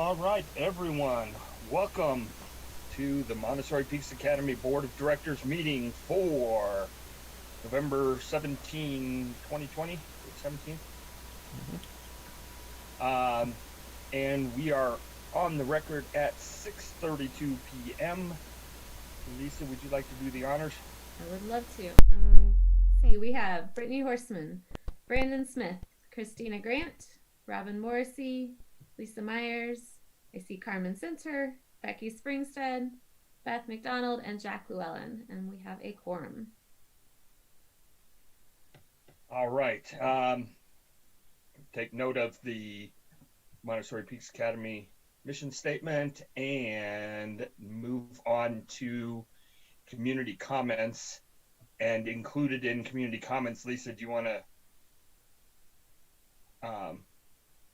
All right, everyone, welcome to the Montessori Peaks Academy Board of Directors meeting for November 17, 2020, 17th. And we are on the record at 6:32 p.m. Lisa, would you like to do the honors? I would love to. See, we have Brittany Horseman, Brandon Smith, Christina Grant, Robin Morrissey, Lisa Myers. I see Carmen Center, Becky Springstead, Beth McDonald, and Jack Llewellyn, and we have a quorum. All right. Take note of the Montessori Peaks Academy mission statement and move on to community comments. And included in community comments, Lisa, do you want to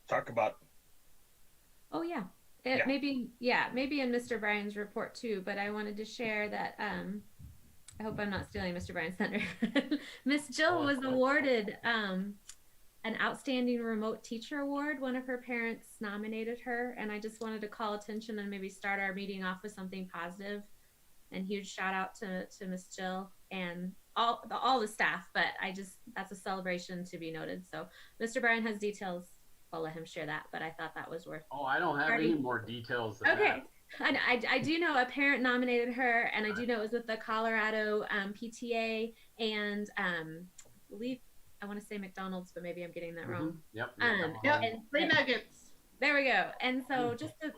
talk about? Oh yeah. Maybe in Mr. Bryan's report too, but I wanted to share that I hope I'm not stealing Mr. Bryan's thunder. Miss Jill was awarded an outstanding remote teacher award. One of her parents nominated her, and I just wanted to call attention and maybe start our meeting off with something positive. And huge shout out to Miss Jill and all the staff, but that's a celebration to be noted. So Mr. Bryan has details. I'll let him share that, but I thought that was worth. Oh, I don't have any more details than okay. That. I do know a parent nominated her, and I do know it was with the Colorado PTA and I believe I want to say McDonald's, but maybe I'm getting that wrong. Yep. And Free Nuggets. There we go. And so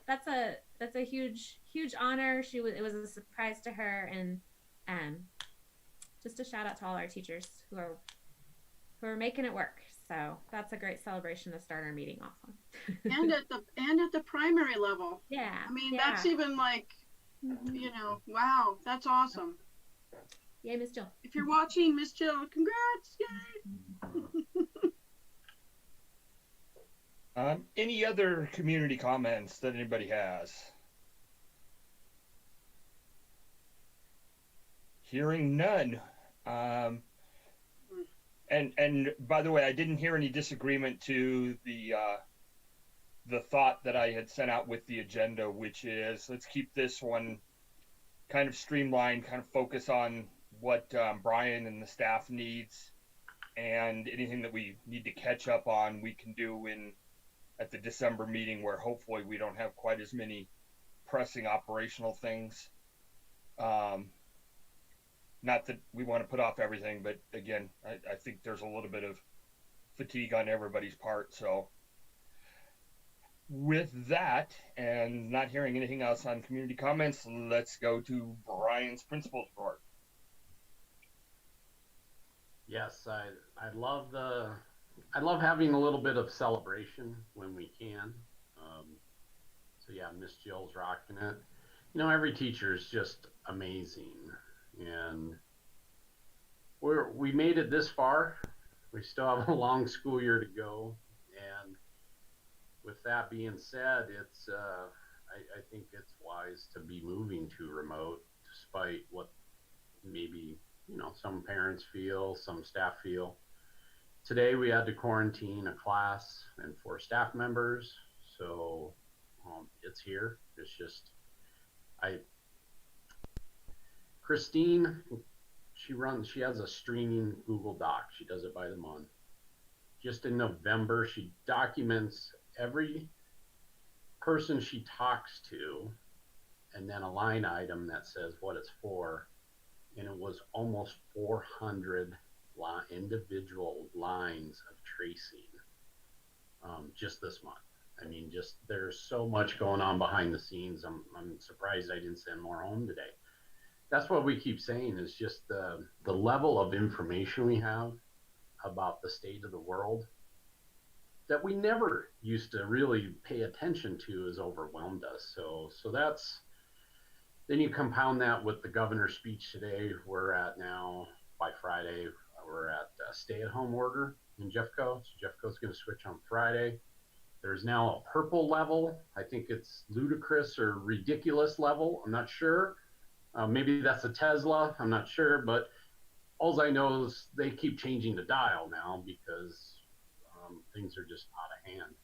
that's a huge honor. It was a surprise to her, and just a shout out to all our teachers who are making it work. So that's a great celebration to start our meeting off on. and at the primary level. Yeah. I mean, that's even like, wow, that's awesome. Yay, Miss Jill. If you're watching, Miss Jill, congrats. Yay. Any other community comments that anybody has? Hearing none. And by the way, I didn't hear any disagreement to the thought that I had sent out with the agenda, which is let's keep this one kind of streamlined, kind of focus on what Brian and the staff needs, and anything that we need to catch up on, we can do at the December meeting, where hopefully we don't have quite as many pressing operational things. Not that we want to put off everything, but again, I think there's a little bit of fatigue on everybody's part. So with that, and not hearing anything else on community comments, let's go to Brian's principal's report. Yes, I love having a little bit of celebration when we can. So yeah, Miss Jill's rocking it. Every teacher is just amazing. And we made it this far. We still have a long school year to go. And with that being said, it's I think it's wise to be moving to remote, despite what maybe some parents feel, some staff feel. Today we had to quarantine a class and 4 staff members, so it's here. It's just Christine, she has a streaming Google Doc. She does it by the month. Just in November, she documents every person she talks to, and then a line item that says what it's for. And it was almost 400 individual lines of tracing just this month. I mean, there's so much going on behind the scenes. I'm surprised I didn't send more home today. That's what we keep saying, is just the level of information we have about the state of the world that we never used to really pay attention to has overwhelmed us. So that's, then you compound that with the governor's speech today. We're at now, by Friday, we're at a stay-at-home order in Jeffco. So Jeffco's going to switch on Friday. There's now a purple level. I think it's ludicrous or ridiculous level. I'm not sure. Maybe that's a Tesla. I'm not sure. But all I know is they keep changing the dial now because things are just out of hand.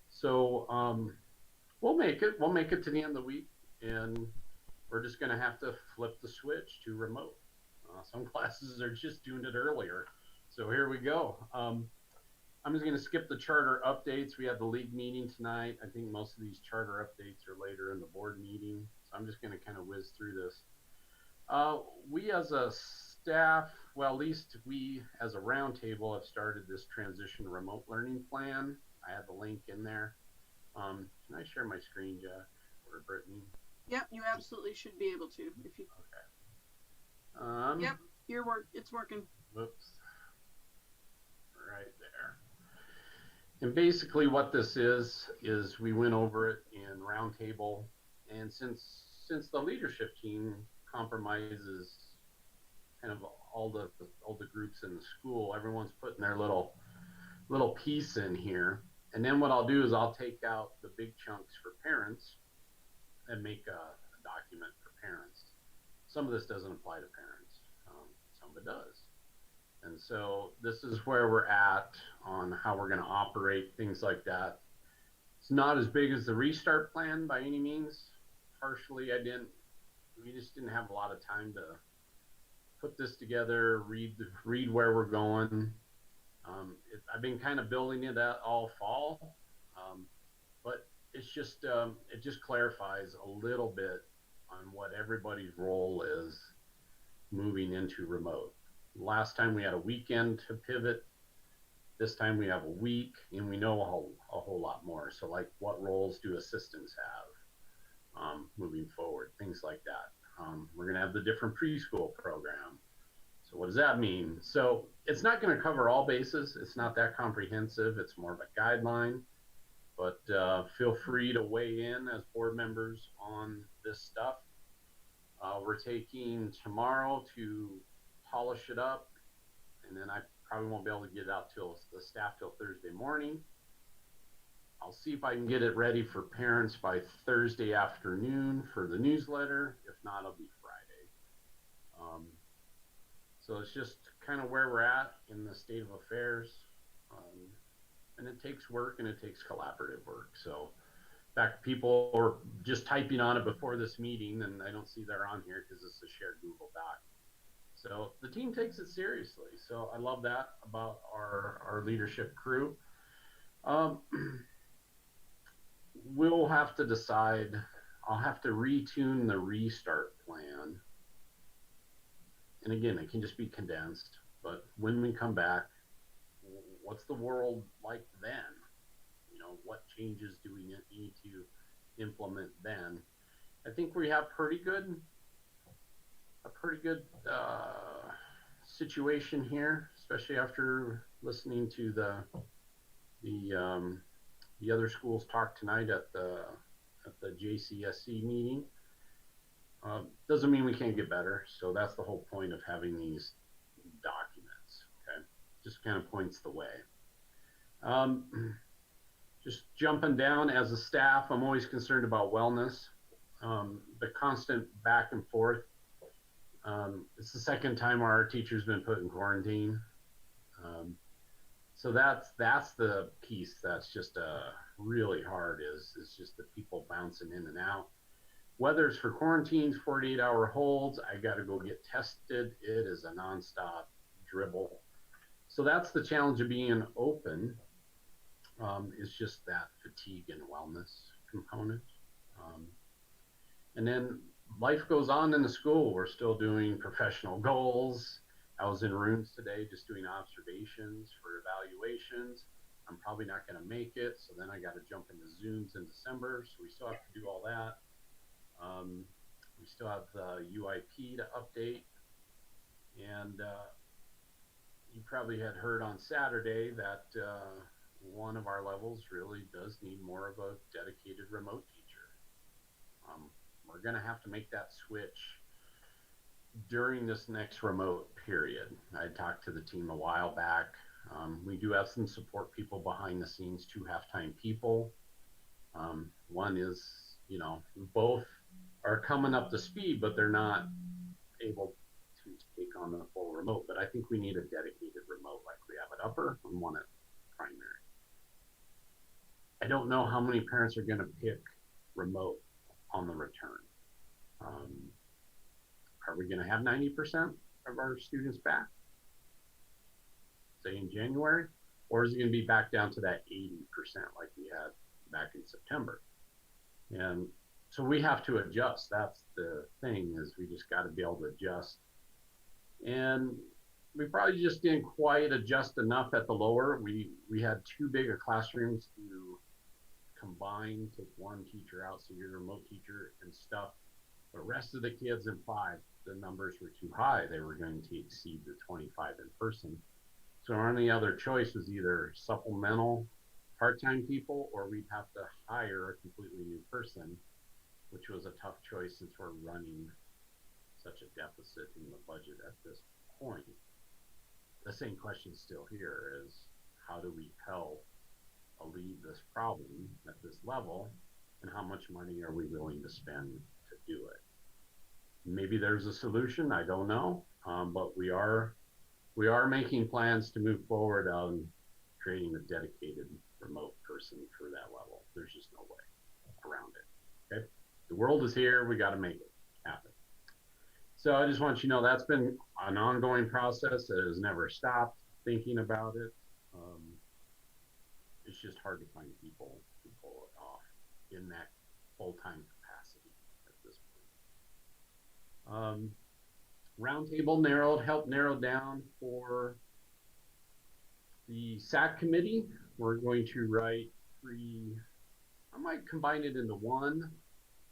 So We'll make it. We'll make it to the end of the week, and we're just going to have to flip the switch to remote. Some classes are just doing it earlier. So here we go. I'm just going to skip the charter updates. We had the league meeting tonight. I think most of these charter updates are later in the board meeting. So I'm just going to kind of whiz through this. We as a staff, well, at least we as a roundtable have started this transition remote learning plan. I had the link in there. Can I share my screen, Jack or Brittany? Yep, you absolutely should be able to. If you. Okay. Yep, it's working. Whoops. Right there. And basically what this is we went over it in roundtable, and since the leadership team compromises kind of all the groups in the school, everyone's putting their little piece in here. And then what I'll do is I'll take out the big chunks for parents and make a document for parents. Some of this doesn't apply to parents, some of it does. And so this is where we're at on how we're going to operate, things like that. It's not as big as the restart plan by any means. Partially, we just didn't have a lot of time to put this together, read where we're going. I've been kind of building it out all fall, but it's just it just clarifies a little bit on what everybody's role is moving into remote. Last time we had a weekend to pivot. This time we have a week, and we know a whole lot more. So like, what roles do assistants have moving forward? Things like that. We're going to have the different preschool program. So what does that mean? So it's not going to cover all bases. It's not that comprehensive. It's more of a guideline. But feel free to weigh in as board members on this stuff. We're taking tomorrow to polish it up, and then I probably won't be able to get it out till the staff till Thursday morning. I'll see if I can get it ready for parents by Thursday afternoon for the newsletter. If not, it'll be Friday. So it's just kind of where we're at in the state of affairs. And it takes work, and it takes collaborative work. So in fact, people were just typing on it before this meeting, and I don't see they're on here because it's a shared Google Doc. So the team takes it seriously. So I love that about our leadership crew. We'll have to decide. I'll have to retune the restart plan. And again, it can just be condensed. But when we come back, what's the world like then? You know, what changes do we need to implement then? I think we have a pretty good situation here, especially after listening to the other schools talk tonight at the JCSC meeting. Doesn't mean we can't get better. So that's the whole point of having these documents. Okay, just kind of points the way. Just jumping down as a staff, I'm always concerned about wellness. The constant back and forth. It's the second time our teacher's been put in quarantine. So that's the piece that's just really hard is just the people bouncing in and out. Whether it's for quarantines, 48-hour holds, I got to go get tested. It is a nonstop dribble. So that's the challenge of being open. It's just that fatigue and wellness component. And then life goes on in the school. We're still doing professional goals. I was in rooms today just doing observations for evaluations. I'm probably not going to make it, so then I got to jump into Zooms in December, so we still have to do all that. We still have the UIP to update, and you probably had heard on Saturday that one of our levels really does need more of a dedicated remote teacher. We're going to have to make that switch during this next remote period. I talked to the team a while back. We do have some support people behind the scenes, 2 halftime people. One is, both are coming up to speed, but they're not able to take on the full remote. But I think we need a dedicated remote like we have at upper and one at primary. I don't know how many parents are going to pick remote on the return. Are we going to have 90% of our students back, say in January, or is it going to be back down to that 80% like we had back in September? And so we have to adjust. That's the thing, is we just got to be able to adjust. And we probably just didn't quite adjust enough at the lower. We had too big of classrooms to combine, take one teacher out, so you're a remote teacher and stuff the rest of the kids in 5. The numbers were too high. They were going to exceed the 25 in person. So our only other choice was either supplemental part-time people, or we'd have to hire a completely new person, which was a tough choice since we're running such a deficit in the budget at this point. The same question still here is, how do we help alleviate this problem at this level, and how much money are we willing to spend to do it? Maybe there's a solution, I don't know, but we are making plans to move forward on creating a dedicated remote person for that level. There's just no way around it. Okay, the world is here. We got to make it happen. So I just want you to know that's been an ongoing process that has never stopped. Thinking about it, it's just hard to find people to pull it off in that full-time capacity at this point. Roundtable helped narrow down for the SAC committee. We're going to write 3, I might combine it into one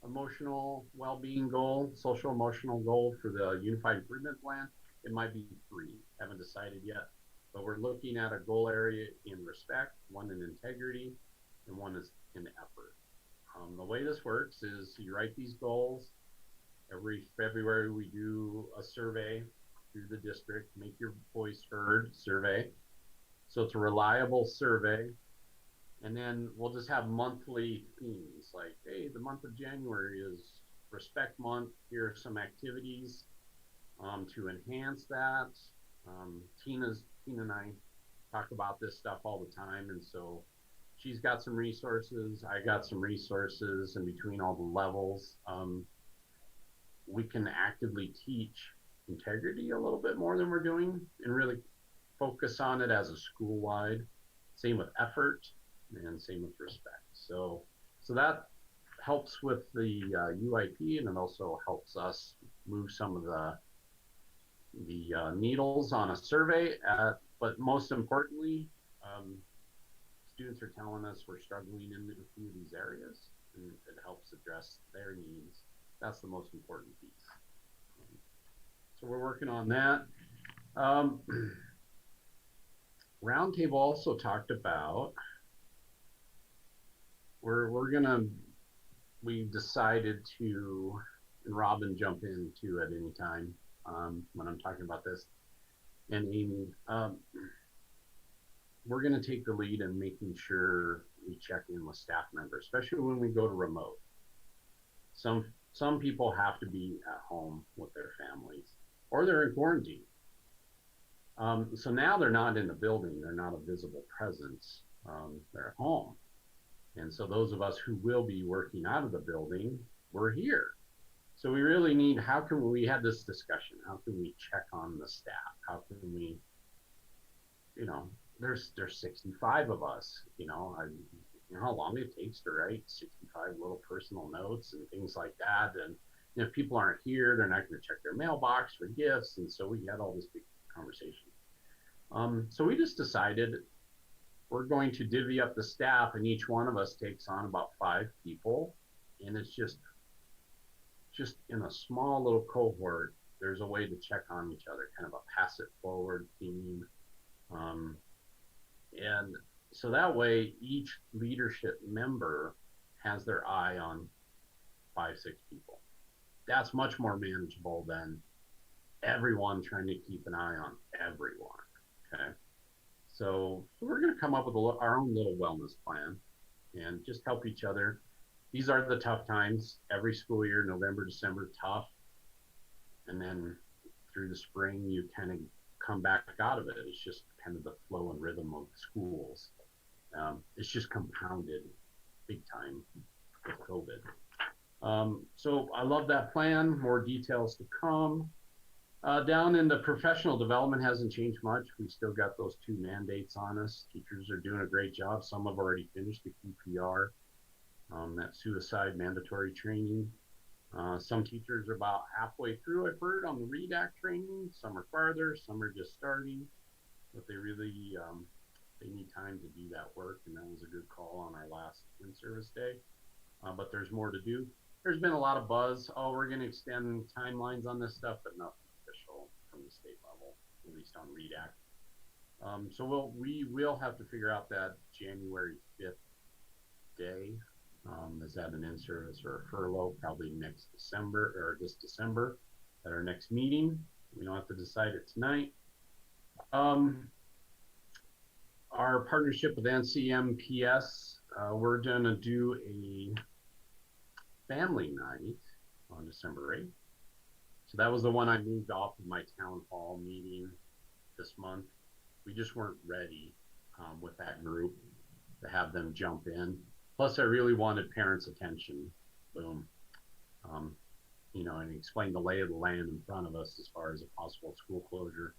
emotional well-being goal, social emotional goal for the Unified Improvement Plan. It might be 3, haven't decided yet, but we're looking at a goal area in respect, one in integrity, and one is in effort. The way this works is you write these goals. Every February we do a survey through the district, make your voice heard survey. So it's a reliable survey. And then we'll just have monthly themes like, hey, the month of January is Respect Month. Here are some activities to enhance that. Tina and I talk about this stuff all the time. And so she's got some resources. I got some resources, and between all the levels, we can actively teach integrity a little bit more than we're doing and really focus on it as a school-wide. Same with effort and same with respect. So that helps with the UIP, and it also helps us move some of the needles on a survey. But most importantly, students are telling us we're struggling in a few of these areas, and it helps address their needs. That's the most important piece. So we're working on that. Roundtable also talked about, we decided to, and Robin jump in too at any time when I'm talking about this, and Amy, we're gonna take the lead in making sure we check in with staff members, especially when we go to remote. Some people have to be at home with their families, or they're in quarantine. So now they're not in the building, they're not a visible presence, they're at home. And so those of us who will be working out of the building, we're here. So we really need, we had this discussion, how can we check on the staff? How can we, there's 65 of us, you know how long it takes to write 65 little personal notes and things like that. And if people aren't here, they're not going to check their mailbox for gifts. And so we had all this big conversation. So we just decided we're going to divvy up the staff, and each one of us takes on about 5 people. And it's just in a small little cohort, there's a way to check on each other, kind of a pass it forward theme. And so that way each leadership member has their eye on 5, 6 people. That's much more manageable than everyone trying to keep an eye on everyone. Okay. So we're going to come up with our own little wellness plan and just help each other. These are the tough times. Every school year, November, December, tough. And then through the spring, you kind of come back out of it. It's just kind of the flow and rhythm of schools. It's just compounded big time with COVID. So I love that plan. More details to come. Down in the professional development hasn't changed much. We still got those 2 mandates on us. Teachers are doing a great job. Some have already finished the QPR, that suicide mandatory training. Some teachers are about halfway through, I've heard, on the READ Act training. Some are farther, some are just starting, but they really, they need time to do that work, and that was a good call on our last in-service day. But there's more to do. There's been a lot of buzz. Oh, we're going to extend timelines on this stuff, but nothing official from the state level, at least on READ Act. So we will have to figure out that January 5th day. Is that an in-service or a furlough? Probably next December, or this December at our next meeting. We don't have to decide it tonight. Our partnership with NCMPS, we're going to do a family night on December 8th. So that was the one I moved off of my town hall meeting this month. We just weren't ready with that group to have them jump in. Plus, I really wanted parents' attention. Boom. You know, and explain the lay of the land in front of us as far as a possible school closure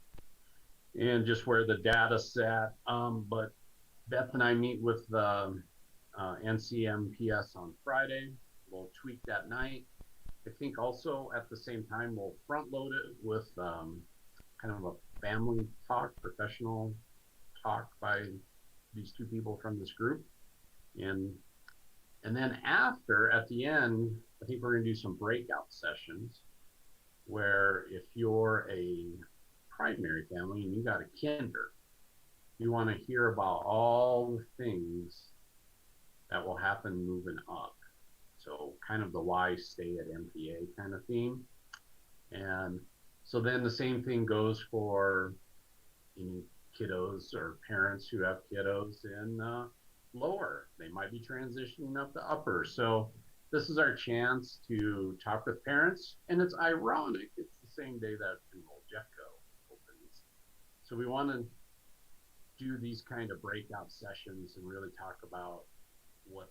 and just where the data sat. But Beth and I meet with the NCMPS on Friday. We'll tweak that night. I think also at the same time, we'll front load it with kind of a family talk, professional talk by these 2 people from this group. And then after, at the end, I think we're going to do some breakout sessions where if you're a primary family and you got a kinder, you want to hear about all the things that will happen moving up. So kind of the why stay at MPA kind of theme. And so then the same thing goes for any kiddos or parents who have kiddos in lower. They might be transitioning up to upper. So this is our chance to talk with parents. And it's ironic, it's the same day that Enroll Jeffco opens. So we want to do these kind of breakout sessions and really talk about what,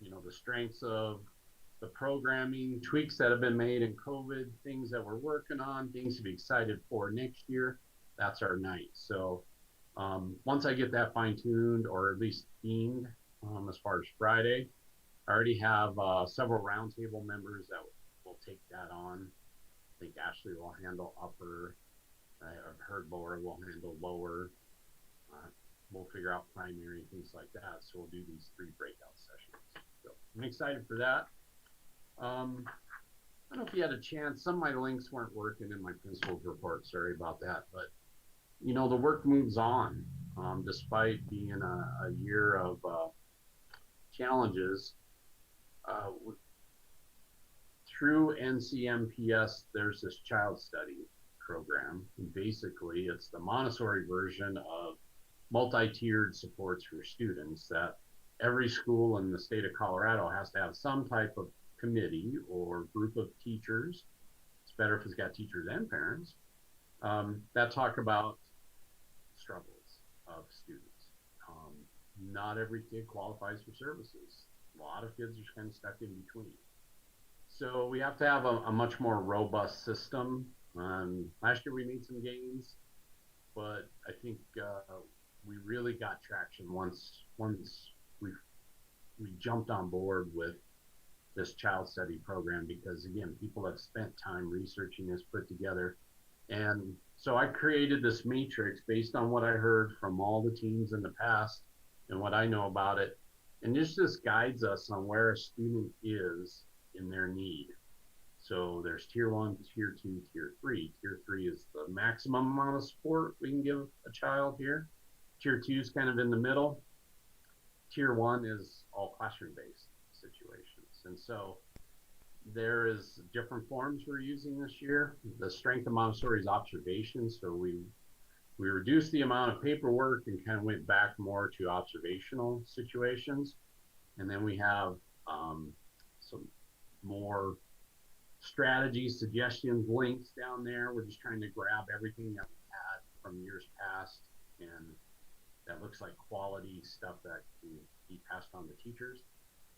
you know, the strengths of the programming, tweaks that have been made in COVID, things that we're working on, things to be excited for next year. That's our night. So once I get that fine-tuned or at least themed as far as Friday, I already have several roundtable members that will take that on. I think Ashley will handle upper. I've heard Laura will handle lower. We'll figure out primary and things like that. So we'll do these 3 breakout sessions. So I'm excited for that. I don't know if you had a chance. Some of my links weren't working in my principal's report. Sorry about that. But you know, the work moves on, despite being a year of challenges. Through NCMPS, there's this child study program. And basically, it's the Montessori version of multi-tiered supports for students that every school in the state of Colorado has to have some type of committee or group of teachers. It's better if it's got teachers and parents that talk about struggles of students. Not every kid qualifies for services. A lot of kids are kind of stuck in between. So we have to have a much more robust system. Last year we made some gains, but I think we really got traction once we jumped on board with this child study program, because again, people have spent time researching this, put together. And so I created this matrix based on what I heard from all the teams in the past and what I know about it. And this just guides us on where a student is in their need. So there's tier 1, tier 2, tier 3. Tier 3 is the maximum amount of support we can give a child here. Tier 2 is kind of in the middle. Tier 1 is all classroom-based situations. And so there is different forms we're using this year. The strength of Montessori is observation. So we reduced the amount of paperwork and kind of went back more to observational situations. And then we have some more strategies, suggestions, links down there. We're just trying to grab everything that we had from years past, and that looks like quality stuff that can be passed on to teachers.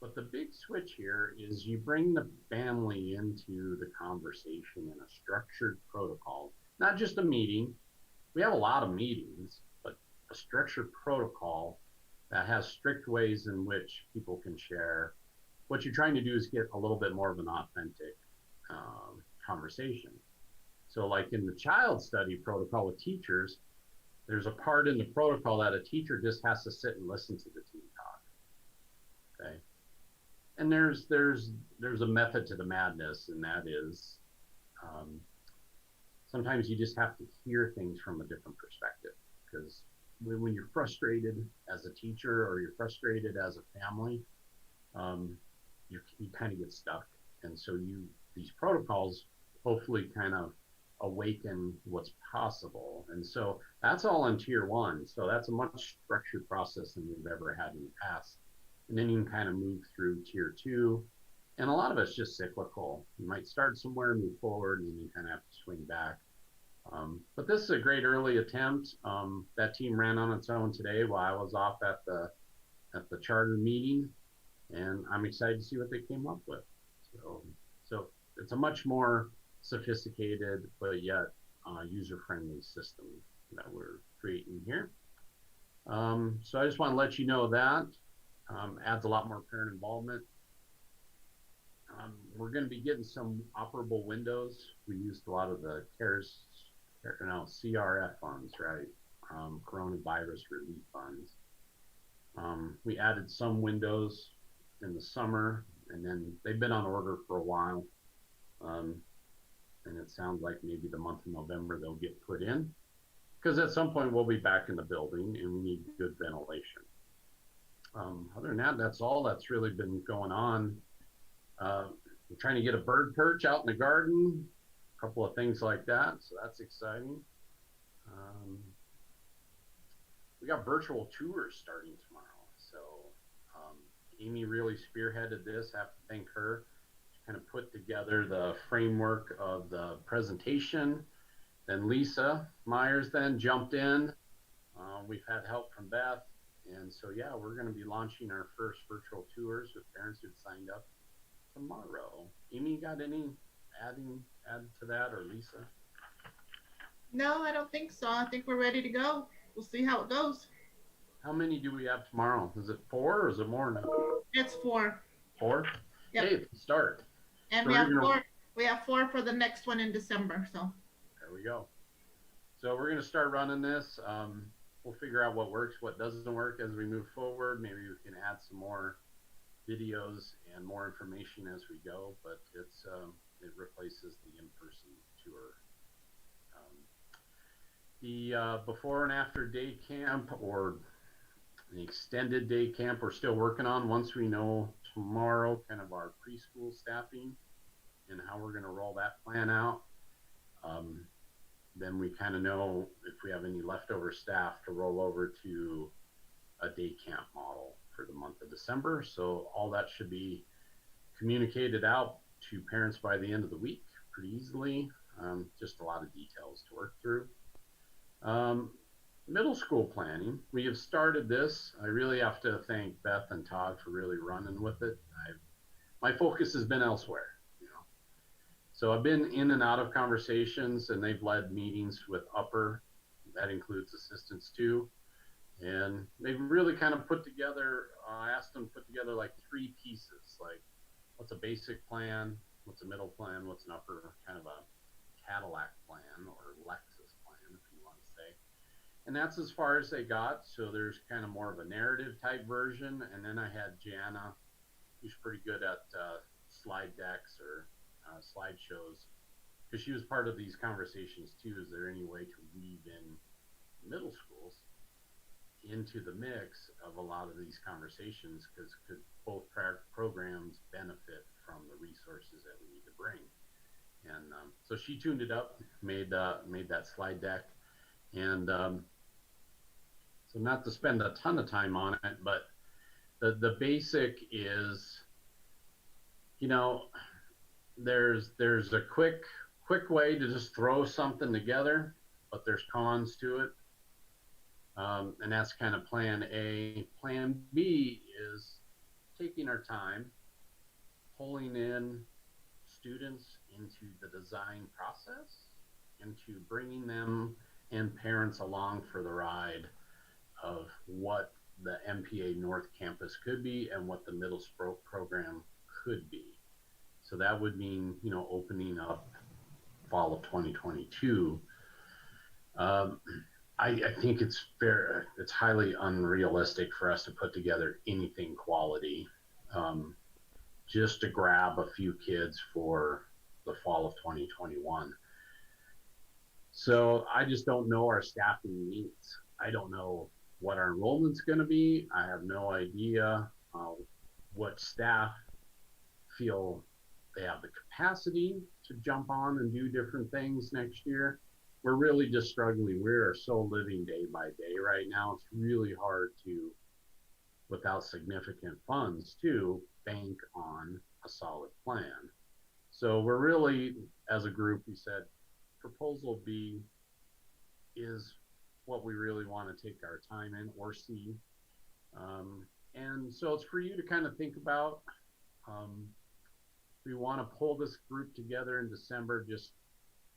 But the big switch here is you bring the family into the conversation in a structured protocol, not just a meeting. We have a lot of meetings, but a structured protocol that has strict ways in which people can share. What you're trying to do is get a little bit more of an authentic conversation. So like in the child study protocol with teachers, there's a part in the protocol that a teacher just has to sit and listen to the team talk. Okay. And there's a method to the madness, and that is sometimes you just have to hear things from a different perspective, because when you're frustrated as a teacher or you're frustrated as a family, you kind of get stuck. And so these protocols hopefully kind of awaken what's possible. And so that's all in tier 1. So that's a much structured process than we've ever had in the past. And then you can kind of move through tier 2. And a lot of it's just cyclical. You might start somewhere, move forward, and then you kind of have to swing back. But this is a great early attempt. That team ran on its own today while I was off at the charter meeting, and I'm excited to see what they came up with. So it's a much more sophisticated but yet user-friendly system that we're creating here. So I just want to let you know that adds a lot more parent involvement. We're going to be getting some operable windows. We used a lot of the CRF funds, right? Coronavirus relief funds. We added some windows in the summer, and then they've been on order for a while. And it sounds like maybe the month of November they'll get put in, because at some point we'll be back in the building and we need good ventilation. Other than that, that's all that's really been going on. We're trying to get a bird perch out in the garden, a couple of things like that, so that's exciting. We got virtual tours starting tomorrow, so Amy really spearheaded this. I have to thank her. She kind of put together the framework of the presentation. Then Lisa Myers then jumped in. We've had help from Beth, and so yeah, we're going to be launching our first virtual tours with parents who've signed up tomorrow. Amy, got any add to that, or Lisa? No, I don't think so. I think we're ready to go. We'll see how it goes. How many do we have tomorrow? Is it 4 or is it more now? It's 4. 4? Yep. Hey, start. And So we have we're gonna- 4. We have 4 for the next one in December. So There we go. So we're going to start running this. We'll figure out what works, what doesn't work as we move forward. Maybe we can add some more videos and more information as we go, but it replaces the in-person tour. The before and after day camp, or an extended day camp, we're still working on. Once we know tomorrow kind of our preschool staffing and how we're going to roll that plan out, then we kind of know if we have any leftover staff to roll over to a day camp model for the month of December. So all that should be communicated out to parents by the end of the week pretty easily. Just a lot of details to work through. Middle school planning, we have started this. I really have to thank Beth and Todd for really running with it. My focus has been elsewhere, so I've been in and out of conversations, and they've led meetings with upper, that includes assistants too, and they've really kind of put together, I asked them to put together like 3 pieces, like what's a basic plan, what's a middle plan, what's an upper, kind of a Cadillac plan or Lexus plan, if you want to say. And that's as far as they got. So there's kind of more of a narrative type version. And then I had Jana, who's pretty good at slide decks or slideshows, because she was part of these conversations too. Is there any way to weave in middle schools into the mix of a lot of these conversations, because could both programs benefit from the resources that we need to bring? And so she tuned it up, made that slide deck. And so not to spend a ton of time on it, but the basic is, there's a quick way to just throw something together, but there's cons to it. And that's kind of plan A. Plan B is taking our time, pulling in students into the design process, into bringing them and parents along for the ride of what the MPA North Campus could be and what the middle school program could be. So that would mean, opening up fall of 2022. I think it's highly unrealistic for us to put together anything quality just to grab a few kids for the fall of 2021. So I just don't know our staffing needs. I don't know what our enrollment's going to be. I have no idea what staff feel they have the capacity to jump on and do different things next year. We're really just struggling. We are so living day by day right now. It's really hard to, without significant funds, to bank on a solid plan. So we're really, as a group, we said proposal B is what we really want to take our time in, or C. And so it's for you to kind of think about. We want to pull this group together in December. Just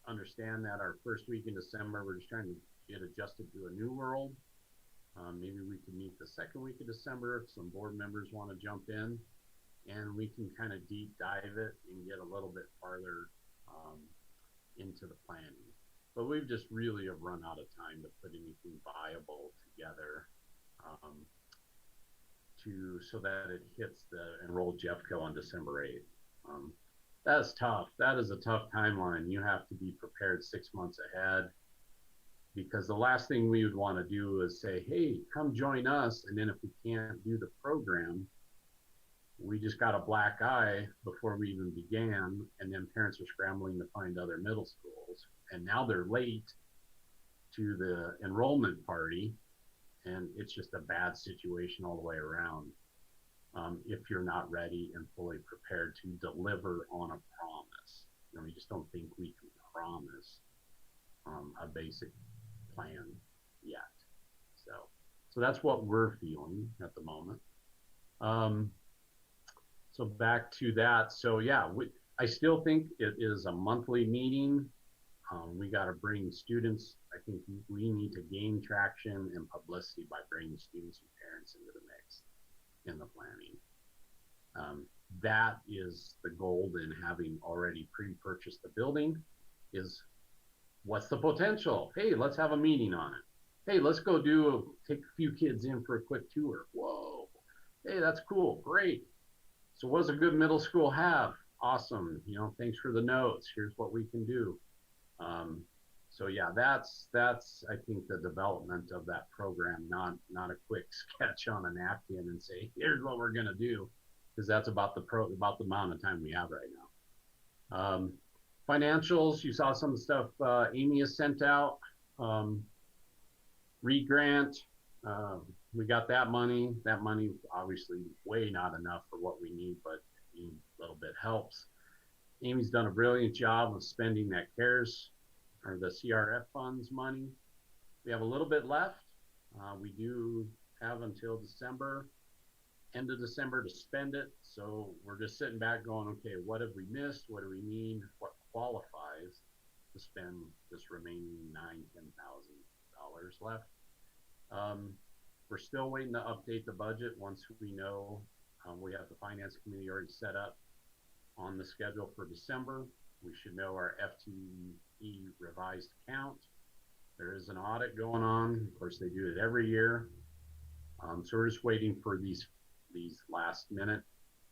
understand that our first week in December, we're just trying to get adjusted to a new world. Maybe we can meet the second week of December if some board members want to jump in, and we can kind of deep dive it and get a little bit farther into the planning. But we've just really have run out of time to put anything viable together so that it hits the enrolled JEFCO on December 8th. That's tough. That is a tough timeline. You have to be prepared 6 months ahead, because the last thing we would want to do is say, hey, come join us. And then if we can't do the program, we just got a black eye before we even began. And then parents are scrambling to find other middle schools. And now they're late to the enrollment party. And it's just a bad situation all the way around. If you're not ready and fully prepared to deliver on a promise. We just don't think we can promise a basic plan yet. So that's what we're feeling at the moment. So back to that. So yeah, I still think it is a monthly meeting. We got to bring students. I think we need to gain traction and publicity by bringing students and parents into the mix in the planning. That is the goal in having already pre-purchased the building. Is what's the potential? Hey, let's have a meeting on it. Hey, let's go take a few kids in for a quick tour. Whoa, hey, that's cool, great. So what does a good middle school have? Awesome, thanks for the notes. Here's what we can do. So yeah, that's I think the development of that program, not a quick sketch on a napkin and say, here's what we're gonna do, because that's about the amount of time we have right now. Financials, you saw some of the stuff Amy has sent out. REIT, we got that money. That money obviously way not enough for what we need, but a little bit helps. Amy's done a brilliant job of spending that CARES or the CRF funds money. We have a little bit left. We do have until end of December to spend it. So we're just sitting back going, okay, what have we missed? What do we need? What qualifies to spend this remaining $10,000 left? We're still waiting to update the budget. Once we know, we have the finance committee already set up on the schedule for December. We should know our FTE revised count. There is an audit going on. Of course, they do it every year. So we're just waiting for these last minute.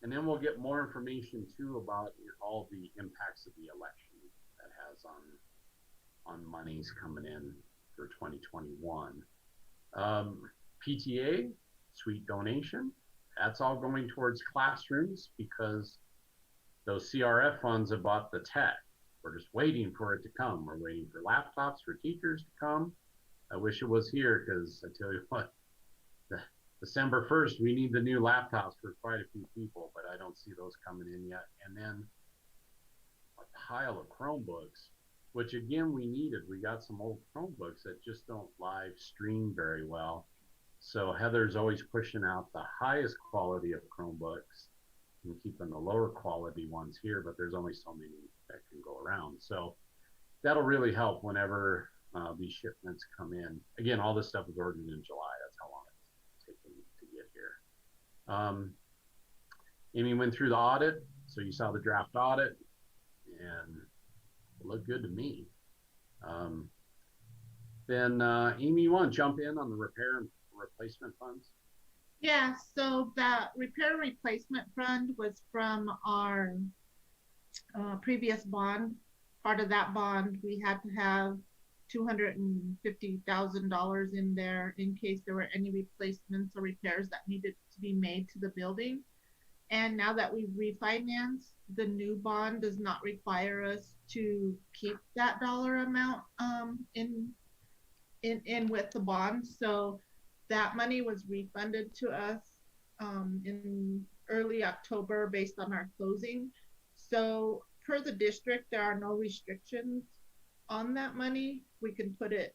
And then we'll get more information too about all the impacts of the election that has on monies coming in for 2021. PTA, sweet donation. That's all going towards classrooms because those CRF funds have bought the tech. We're just waiting for it to come. We're waiting for laptops for teachers to come. I wish it was here, because I tell you what, December 1st, we need the new laptops for quite a few people, but I don't see those coming in yet. And then a pile of Chromebooks, which again, we needed. We got some old Chromebooks that just don't live stream very well. So Heather's always pushing out the highest quality of Chromebooks and keeping the lower quality ones here, but there's only so many that can go around. So that'll really help whenever these shipments come in. Again, all this stuff was ordered in July. That's how long it's taken to get here. Amy went through the audit, so you saw the draft audit, and it looked good to me. Then Amy, you want to jump in on the repair and replacement funds? Yeah, so that repair replacement fund was from our previous bond. Part of that bond, we had to have $250,000 in there in case there were any replacements or repairs that needed to be made to the building. And now that we've refinanced, the new bond does not require us to keep that dollar amount in with the bond. So that money was refunded to us in early October based on our closing. So per the district, there are no restrictions on that money. We can put it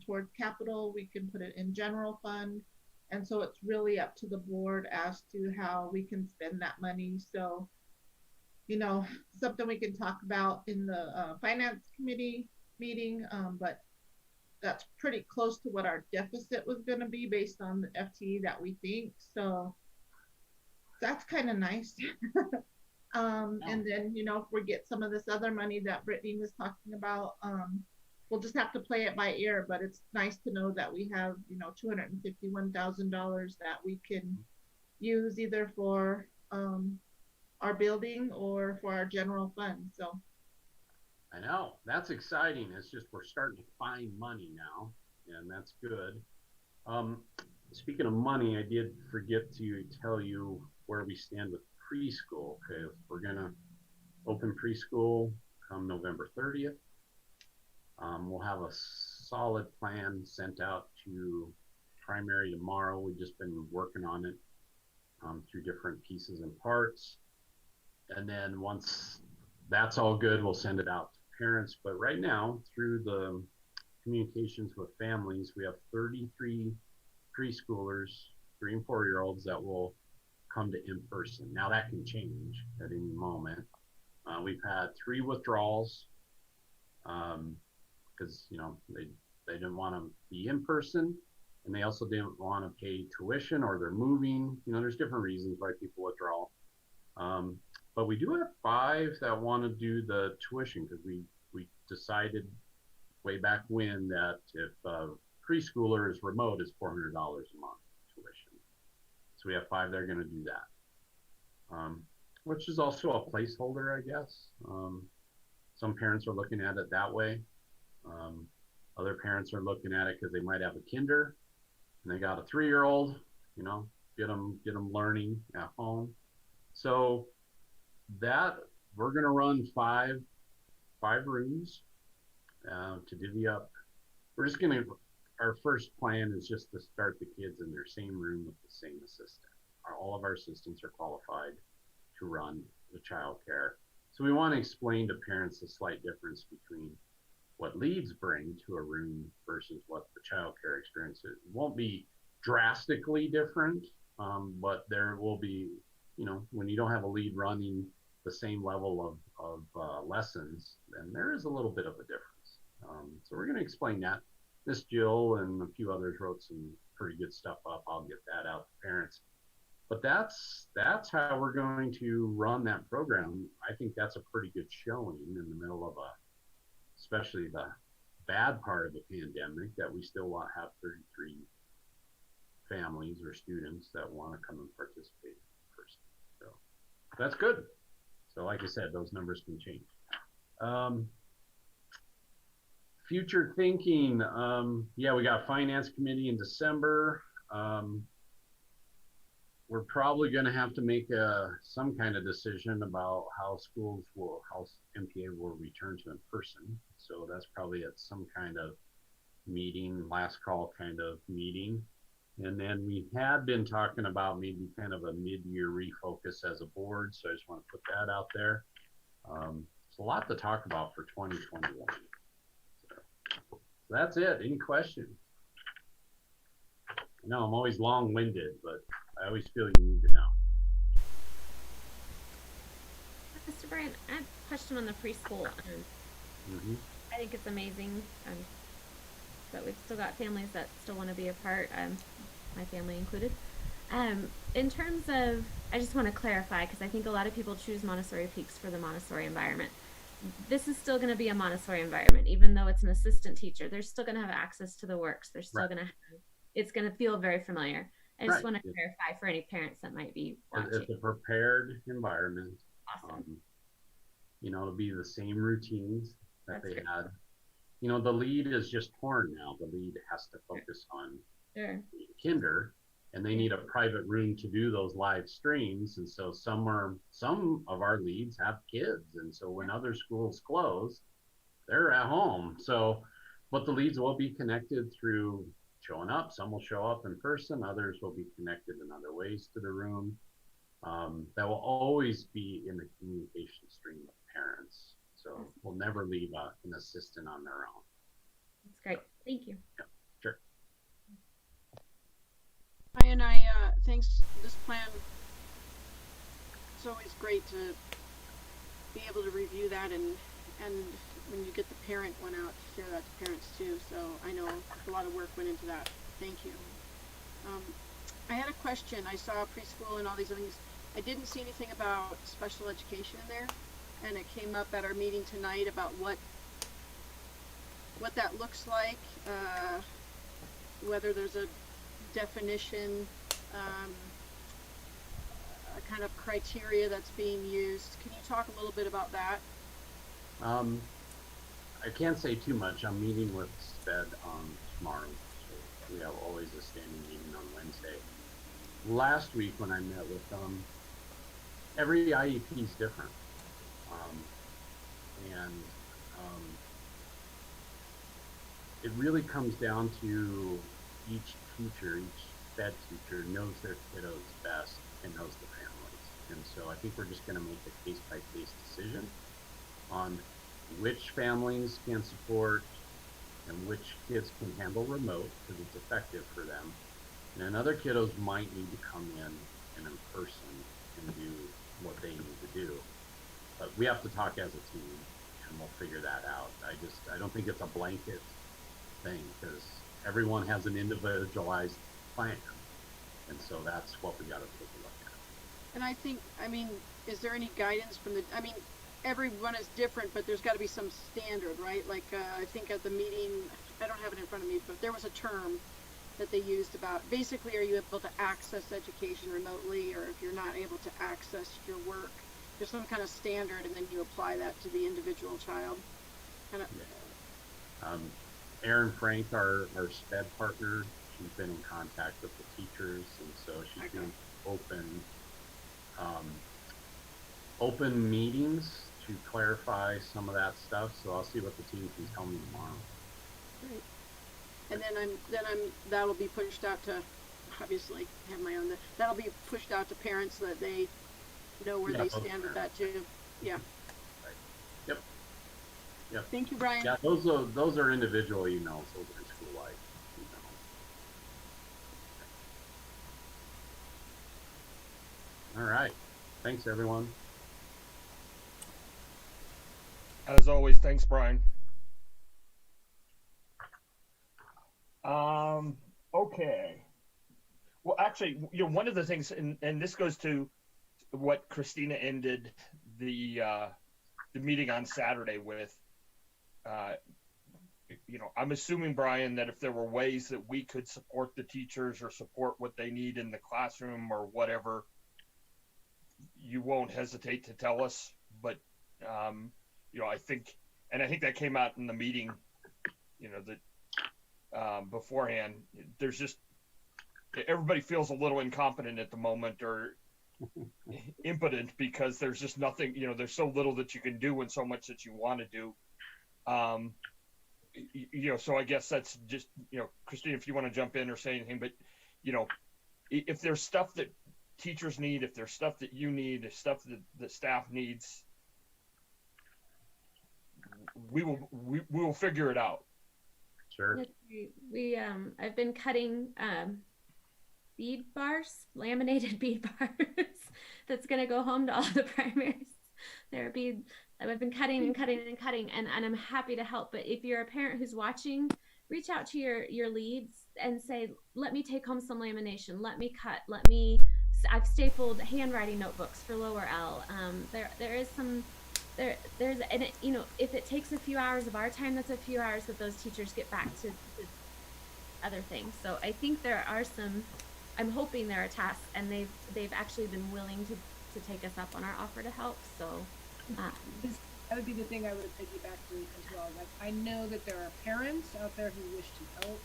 toward capital, we can put it in general fund. And so it's really up to the board as to how we can spend that money. So, you know, something we can talk about in the finance committee meeting, but that's pretty close to what our deficit was going to be based on the FTE that we think. So that's kind of nice. And then, you know, if we get some of this other money that Brittany was talking about, we'll just have to play it by ear, but it's nice to know that we have, you know, $251,000 that we can use either for our building or for our general fund. So I know, that's exciting. It's just we're starting to find money now, and that's good. Speaking of money, I did forget to tell you where we stand with preschool. Okay, we're gonna open preschool come November 30th. We'll have a solid plan sent out to primary tomorrow. We've just been working on it through different pieces and parts. And then once that's all good, we'll send it out to parents. But right now, through the communications with families, we have 33 preschoolers, 3 and 4-year-olds that will come to in person. Now that can change at any moment. We've had 3 withdrawals because you know they didn't want to be in person, and they also didn't want to pay tuition, or they're moving. You know, there's different reasons why people withdraw. But we do have 5 that want to do the tuition because we decided way back when that if preschooler is remote, it's $400 a month tuition. So we have 5 that are going to do that, which is also a placeholder, I guess. Some parents are looking at it that way. Other parents are looking at it because they might have a kinder and they got a 3-year-old, you know, get them learning at home. So that we're going to run 5 rooms to divvy up. We're just going to, our first plan is just to start the kids in their same room with the same assistant. All of our assistants are qualified to run the child care. So we want to explain to parents the slight difference between what leads bring to a room versus what the child care experience is. It won't be drastically different, but there will be, you know, when you don't have a lead running the same level of lessons, then there is a little bit of a difference. So we're going to explain that. Miss Jill and a few others wrote some pretty good stuff up. I'll get that out to parents. But that's how we're going to run that program. I think that's a pretty good showing in the middle of especially the bad part of the pandemic, that we still want to have 33 families or students that want to come and participate in person. So that's good. So like I said, those numbers can change. Future thinking, yeah, we got finance committee in December. We're probably going to have to make some kind of decision about how MPA will return to in person. So that's probably at some kind of meeting, last call kind of meeting. And then we had been talking about maybe kind of a mid-year refocus as a board. So I just want to put that out there. It's a lot to talk about for 2021. So that's it. Any questions? I know I'm always long-winded, but I always feel you need to know. Mr. Brian, I have a question on the preschool. Hmm. I think it's amazing that we've still got families that still want to be a part, my family included. In terms of, I just want to clarify because I think a lot of people choose Montessori Peaks for the Montessori environment. This is still going to be a Montessori environment, even though it's an assistant teacher. They're still going to have access to the works. They're still Right. going to have, it's going to feel very familiar. I just Right. want to clarify for any parents that might be watching. It's a prepared environment. Awesome. It'll be the same routines that That's they great. had. The lead is just torn now. The lead has to focus on Sure. kinder, and they need a private room to do those live streams. And so some of our leads have kids, and so when other schools close, they're at home. So, but the leads will be connected through showing up. Some will show up in person. Others will be connected in other ways to the room. That will always be in the communication stream with parents. So we'll never leave an assistant on their own. That's great. Thank you. Yeah, sure. Thanks. This plan, it's always great to be able to review that, and when you get the parent one out, share that to parents too. So I know a lot of work went into that. Thank you. I had a question. I saw preschool and all these things. I didn't see anything about special education in there, and it came up at our meeting tonight about what that looks like, whether there's a definition, a kind of criteria that's being used. Can you talk a little bit about that? I can't say too much. I'm meeting with SPED tomorrow. So we have always a standing meeting on Wednesday. Last week when I met with them, every IEP is different. It really comes down to each teacher, each SPED teacher knows their kiddos best and knows the families. And so I think we're just going to make a case-by-case decision on which families can support and which kids can handle remote because it's effective for them. And then other kiddos might need to come in person and do what they need to do. But we have to talk as a team and we'll figure that out. I don't think it's a blanket thing because everyone has an individualized plan. And so that's what we got to take a look at. And I mean, is there any guidance from everyone is different, but there's got to be some standard, right? Like, I think at the meeting, I don't have it in front of me, but there was a term that they used about, basically, are you able to access education remotely, or if you're not able to access your work, there's some kind of standard, and then you apply that to the individual child. Kind of. Yeah. Erin Frank, our SPED partner, she's been in contact with the teachers, and so she's doing open meetings to clarify some of that stuff. So I'll see what the team can tell me tomorrow. Great. And then that'll be pushed out to, obviously have my own, that'll be pushed out to parents so that they know where they stand with that too. Yeah. Right. Yep. Thank you, Brian. Yeah, those are individual emails. Those are school-wide emails. All right. Thanks, everyone. As always, thanks, Brian. Okay. Well, actually, one of the things, and this goes to what Christina ended the meeting on Saturday with. I'm assuming, Brian, that if there were ways that we could support the teachers or support what they need in the classroom or whatever, you won't hesitate to tell us. But I think that came out in the meeting, that beforehand. There's just everybody feels a little incompetent at the moment or impotent because there's just nothing. There's so little that you can do and so much that you want to do. So I guess that's just, Christine, if you want to jump in or say anything, but, if there's stuff that teachers need, if there's stuff that you need, if stuff that the staff needs, we will figure it out. Sure. We I've been cutting bead bars, laminated bead bars, that's going to go home to all the primaries. There are beads. I've been cutting and cutting and cutting, and I'm happy to help. But if you're a parent who's watching, reach out to your leads and say, let me take home some lamination. Let me cut. I've stapled handwriting notebooks for lower L. There is some, there's, and it, if it takes a few hours of our time, that's a few hours that those teachers get back to other things. So I think there are some, I'm hoping there are tasks, and they've actually been willing to take us up on our offer to help. So that would be the thing I would have piggybacked to as well. Like, I know that there are parents out there who wish to help,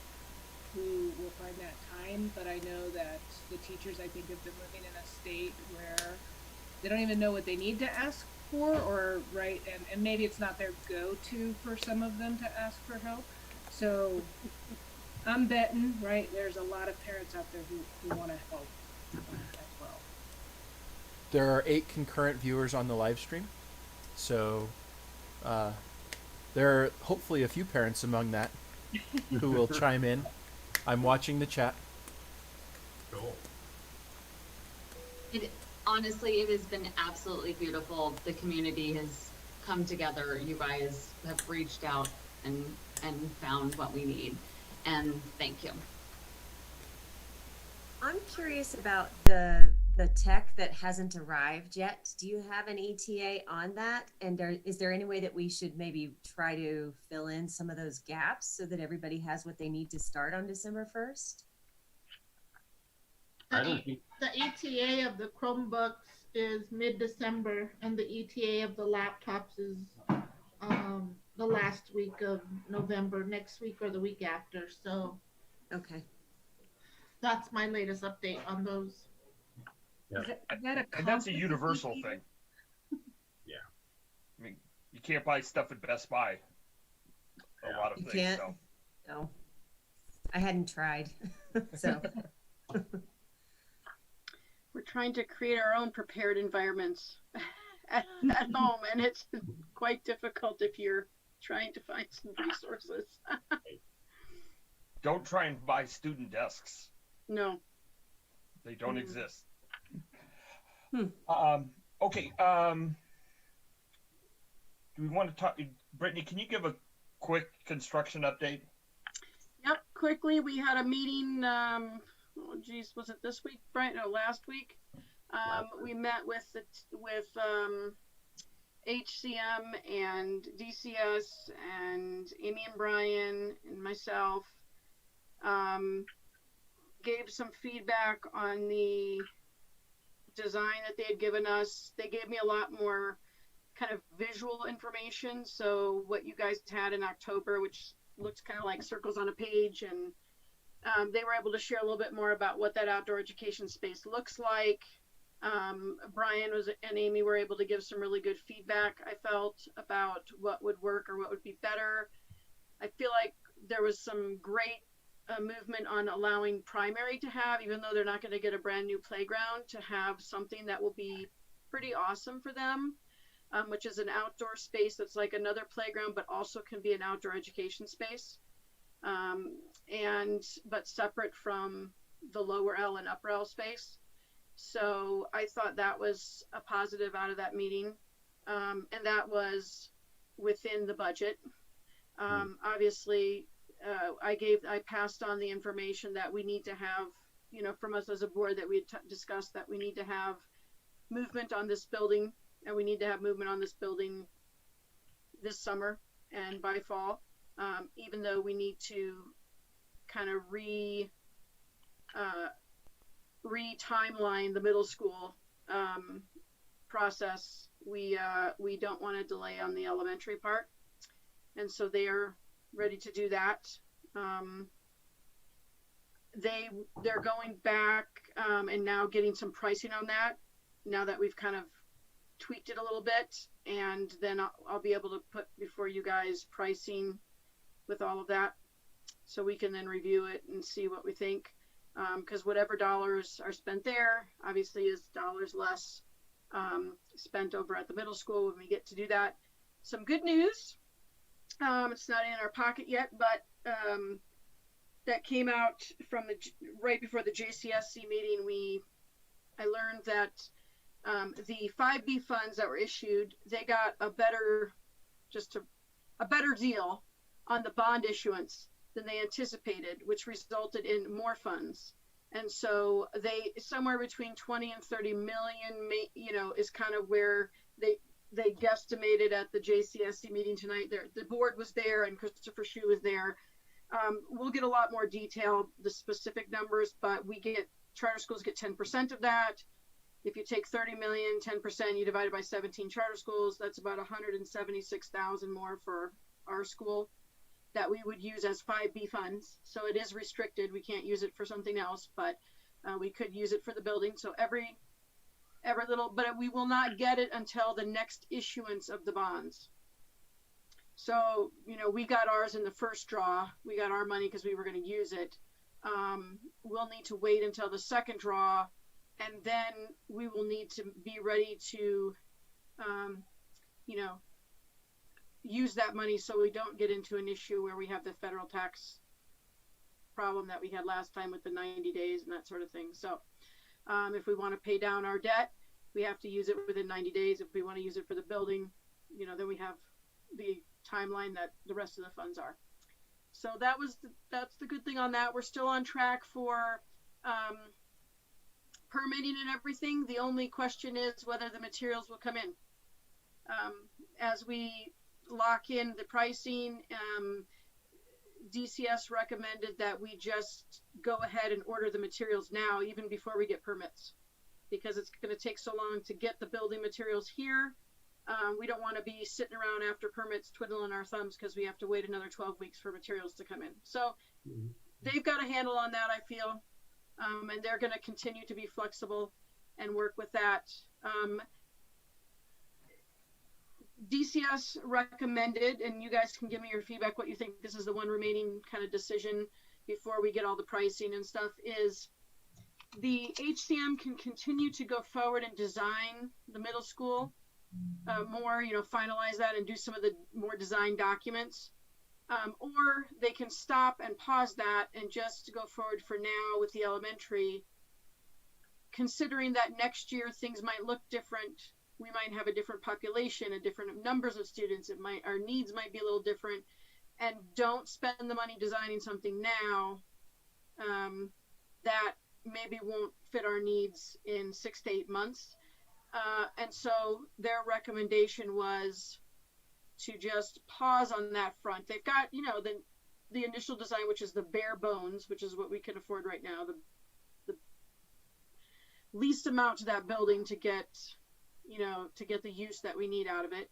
who will find that time, but I know that the teachers, I think, have been living in a state where they don't even know what they need to ask for, or right, and maybe it's not their go-to for some of them to ask for help. So I'm betting, right, there's a lot of parents out there who want to help as well. There are 8 concurrent viewers on the live stream, so there are hopefully a few parents among that who will chime in. I'm watching the chat. Cool. Honestly, it has been absolutely beautiful. The community has come together. You guys have reached out and found what we need, and thank you. I'm curious about the tech that hasn't arrived yet. Do you have an ETA on that? And is there any way that we should maybe try to fill in some of those gaps so that everybody has what they need to start on December 1st? The ETA of the Chromebooks is mid-December, and the ETA of the laptops is the last week of November, next week or the week after. So okay, that's my latest update on those. Yeah. And that's a universal thing. Yeah. I mean, you can't buy stuff at Best Buy. A lot of things. Can't. So. No, I hadn't tried. So We're trying to create our own prepared environments at home, and it's quite difficult if you're trying to find some resources. Don't try and buy student desks. No. They don't exist. Hmm. Okay. Do we want to talk? Brittany, can you give a quick construction update? Yep. Quickly, we had a meeting. Was it this week, Brian? No, last week. We met with HCM and DCS and Amy and Brian and myself. Gave some feedback on the design that they had given us. They gave me a lot more kind of visual information. So what you guys had in October, which looks kind of like circles on a page, and they were able to share a little bit more about what that outdoor education space looks like. Brian and Amy were able to give some really good feedback, I felt, about what would work or what would be better. I feel like there was some great movement on allowing primary to have, even though they're not going to get a brand new playground, to have something that will be pretty awesome for them, which is an outdoor space that's like another playground, but also can be an outdoor education space, but separate from the lower L and upper L space. So I thought that was a positive out of that meeting, and that was within the budget. Obviously, I passed on the information that we need to have, from us as a board, that we had discussed that we need to have movement on this building, and we need to have movement on this building this summer and by fall, even though we need to kind of re-timeline the middle school process. We don't want to delay on the elementary part, and so they are ready to do that. They're going back and now getting some pricing on that, now that we've kind of tweaked it a little bit, and then I'll be able to put before you guys pricing with all of that, so we can then review it and see what we think, because whatever dollars are spent there obviously is dollars less spent over at the middle school when we get to do that. Some good news, it's not in our pocket yet, but that came out from right before the JCSC meeting, I learned that the 5B funds that were issued, they got a better deal on the bond issuance than they anticipated, which resulted in more funds. And so they somewhere between 20 and 30 million, is kind of where they guesstimated at the JCSC meeting tonight. The board was there and Christopher Shue was there. We'll get a lot more detail, the specific numbers, but charter schools get 10% of that. If you take 30 million, 10%, you divide it by 17 charter schools, that's about 176,000 more for our school that we would use as 5B funds. So it is restricted. We can't use it for something else, but we could use it for the building. So every little, but we will not get it until the next issuance of the bonds. So, we got ours in the first draw. We got our money because we were going to use it. We'll need to wait until the second draw, and then we will need to be ready to, use that money so we don't get into an issue where we have the federal tax problem that we had last time with the 90 days and that sort of thing. So if we want to pay down our debt, we have to use it within 90 days. If we want to use it for the building, then we have the timeline that the rest of the funds are. So that's the good thing on that. We're still on track for permitting and everything. The only question is whether the materials will come in. As we lock in the pricing, DCS recommended that we just go ahead and order the materials now, even before we get permits, because it's going to take so long to get the building materials here. We don't want to be sitting around after permits twiddling our thumbs because we have to wait another 12 weeks for materials to come in. So they've got a handle on that, I feel, and they're going to continue to be flexible and work with that. DCS recommended, and you guys can give me your feedback, what you think this is the one remaining kind of decision before we get all the pricing and stuff, is the HCM can continue to go forward and design the middle school more, finalize that and do some of the more design documents, or they can stop and pause that and just go forward for now with the elementary, considering that next year things might look different. We might have a different population and different numbers of students. Our needs might be a little different, and don't spend the money designing something now that maybe won't fit our needs in 6 to 8 months. And so their recommendation was to just pause on that front. They've got, the initial design, which is the bare bones, which is what we can afford right now, the least amount to that building to get the use that we need out of it.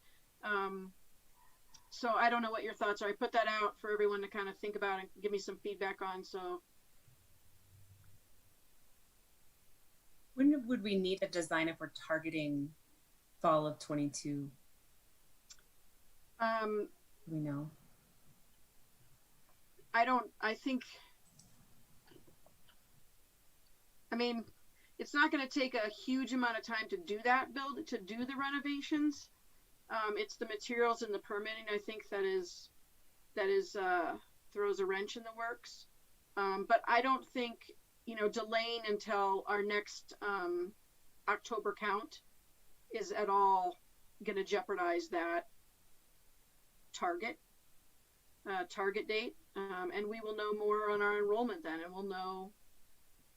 So I don't know what your thoughts are. I put that out for everyone to kind of think about and give me some feedback on. So when would we need a design if we're targeting fall of 22? We know. It's not going to take a huge amount of time to do the renovations. It's the materials and the permitting, I think, that is throws a wrench in the works. But I don't think, delaying until our next October count is at all going to jeopardize that target date. And we will know more on our enrollment then, and we'll know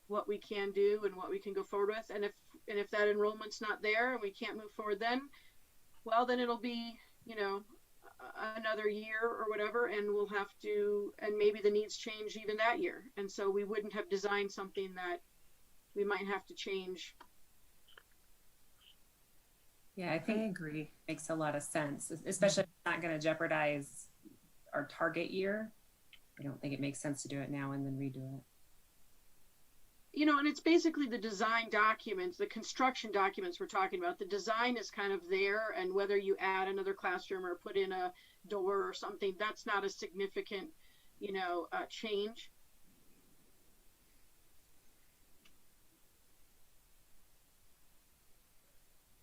what we can do and what we can go forward with. And if that enrollment's not there and we can't move forward then, well, then it'll be, another year or whatever, and we'll have to, and maybe the needs change even that year. And so we wouldn't have designed something that we might have to change. Yeah, I think I agree. Makes a lot of sense, especially if it's not going to jeopardize our target year. I don't think it makes sense to do it now and then redo it. And it's basically the design documents, the construction documents we're talking about. The design is kind of there, and whether you add another classroom or put in a door or something, that's not a significant, change.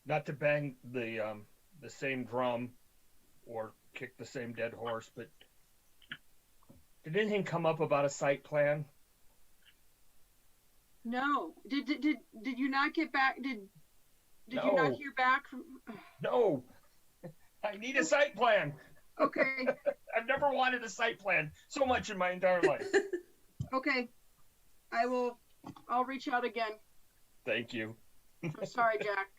Not to bang the same drum or kick the same dead horse, but Did anything come up about a site plan? No. Did you not get back? Did you not No. hear back from? No. I need a site plan. Okay. I've never wanted a site plan so much in my entire life. Okay. I'll reach out again. Thank you. I'm sorry, Jack.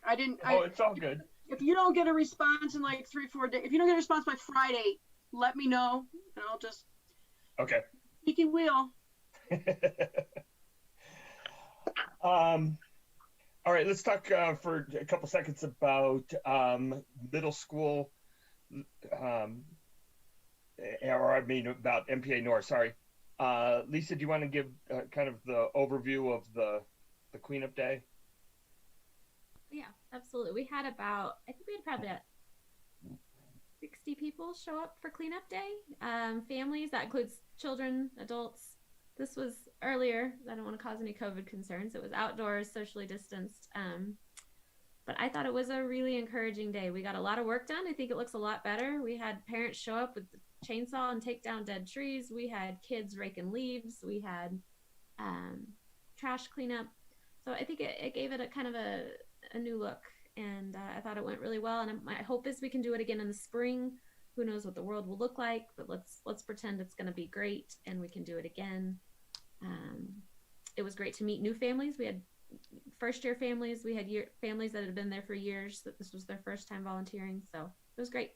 Oh, it's all good. If you don't get a response in like 3-4 days, if you don't get a response by Friday, let me know, and I'll just Okay. squeaky wheel. All right, let's talk for a couple seconds about middle school, about MPA North. Sorry, Lisa, do you want to give kind of the overview of the cleanup day? Yeah, absolutely. We had I think we had probably about 60 people show up for cleanup day. Families, that includes children, adults. This was earlier. I don't want to cause any COVID concerns. It was outdoors, socially distanced. But I thought it was a really encouraging day. We got a lot of work done. I think it looks a lot better. We had parents show up with the chainsaw and take down dead trees. We had kids raking leaves. We had trash cleanup. So I think it gave it a kind of a new look. And I thought it went really well. And my hope is we can do it again in the spring. Who knows what the world will look like, but let's pretend it's going to be great and we can do it again. It was great to meet new families. We had first-year families. We had families that had been there for years, that this was their first time volunteering. So it was great.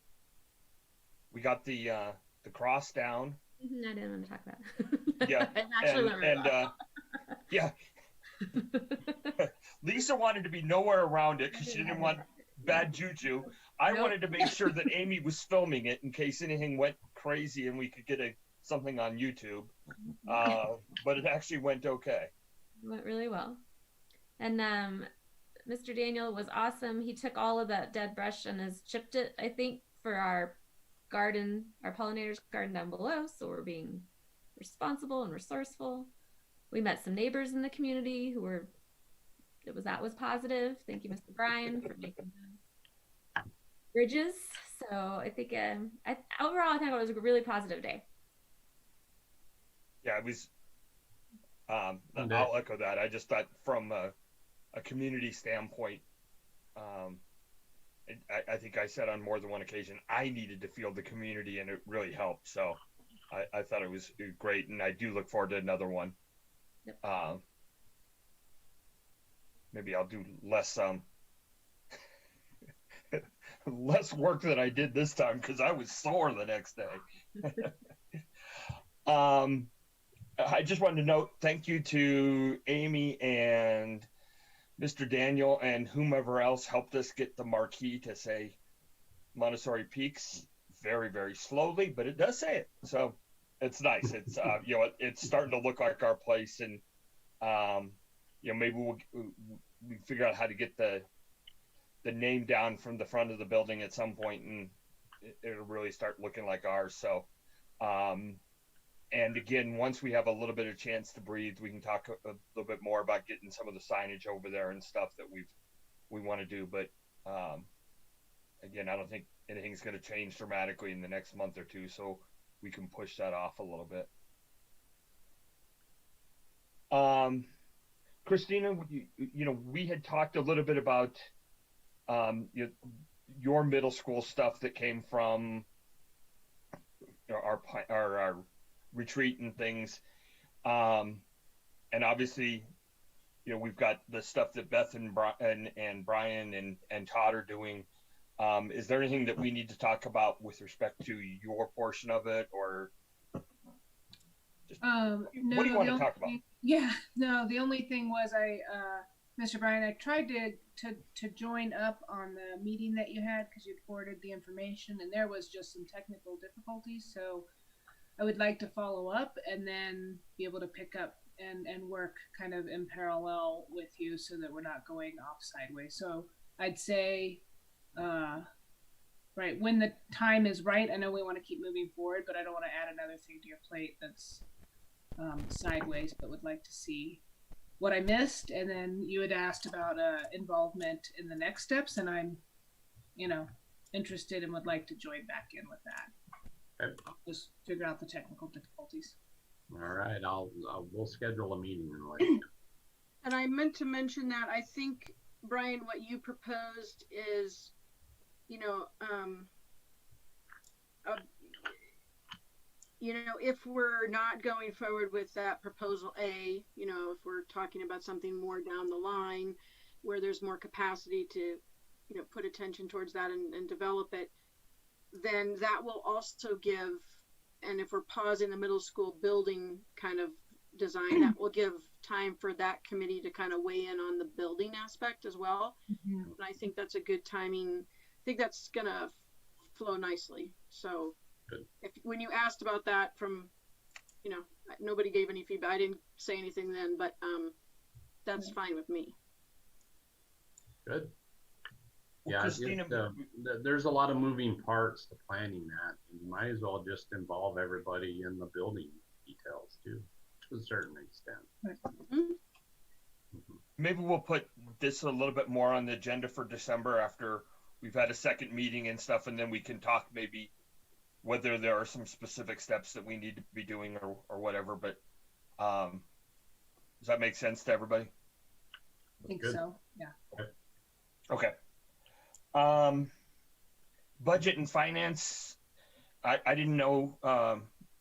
We got the cross down. I didn't want to talk about it. Yeah. It actually went really well. Yeah. Lisa wanted to be nowhere around it because she didn't want bad juju. I wanted to make sure that Amy was filming it in case anything went crazy and we could get something on YouTube. But it actually went okay. It went really well. And Mr. Daniel was awesome. He took all of that dead brush and has chipped it, I think, for our garden, our pollinators garden down below. So we're being responsible and resourceful. We met some neighbors in the community that was positive. Thank you, Mr. Bryan, for making those bridges. So I think overall, I think it was a really positive day. Yeah, it was. I'll echo that. I just thought from a community standpoint, I think I said on more than one occasion, I needed to feel the community, and it really helped. So I thought it was great, and I do look forward to another one. Yep. Maybe I'll do less less work than I did this time because I was sore the next day. I just wanted to note thank you to Amy and Mr. Daniel and whomever else helped us get the marquee to say Montessori Peaks very, very slowly, but it does say it. So it's nice. It's it's starting to look like our place, and maybe we figure out how to get the name down from the front of the building at some point, and it'll really start looking like ours. So, and again, once we have a little bit of chance to breathe, we can talk a little bit more about getting some of the signage over there and stuff that we want to do. But again, I don't think anything's going to change dramatically in the next month or two, so we can push that off a little bit. Christina, we had talked a little bit about your middle school stuff that came from our retreat and things, and obviously, we've got the stuff that Beth and Brian and Todd are doing. Is there anything that we need to talk about with respect to your portion of it, or just, no, what do you want to talk about? Yeah, no, the only thing was Mr. Bryan, I tried to join up on the meeting that you had because you forwarded the information, and there was just some technical difficulties. So I would like to follow up and then be able to pick up and work kind of in parallel with you so that we're not going off sideways. So I'd say, right, when the time is right, I know we want to keep moving forward, but I don't want to add another thing to your plate that's sideways, but would like to see what I missed. And then you had asked about involvement in the next steps, and I'm, interested and would like to join back in with that. Okay. Just figure out the technical difficulties. All right, we'll schedule a meeting and let you know. And I meant to mention that I think, Brian, what you proposed is, you know, if we're not going forward with that proposal A, you know, if we're talking about something more down the line where there's more capacity to, you know, put attention towards that and develop it, then that will also give, and if we're pausing the middle school building kind of design, that will give time for that committee to kind of weigh in on the building aspect as well. Mhm. And I think that's a good timing. I think that's gonna flow nicely. So when you asked about that from, you know, nobody gave any feedback. I didn't say anything then, but that's fine with me. Good. Well, Yeah, Christina, there's a lot of moving parts to planning that. And you might as well just involve everybody in the building details too, to a certain extent. maybe we'll put this a little bit more on the agenda for December after we've had a second meeting and stuff, and then we can talk maybe whether there are some specific steps that we need to be doing or whatever. But does that make sense to everybody? I think Good. so. Yeah. Okay. Budget and finance. I didn't know.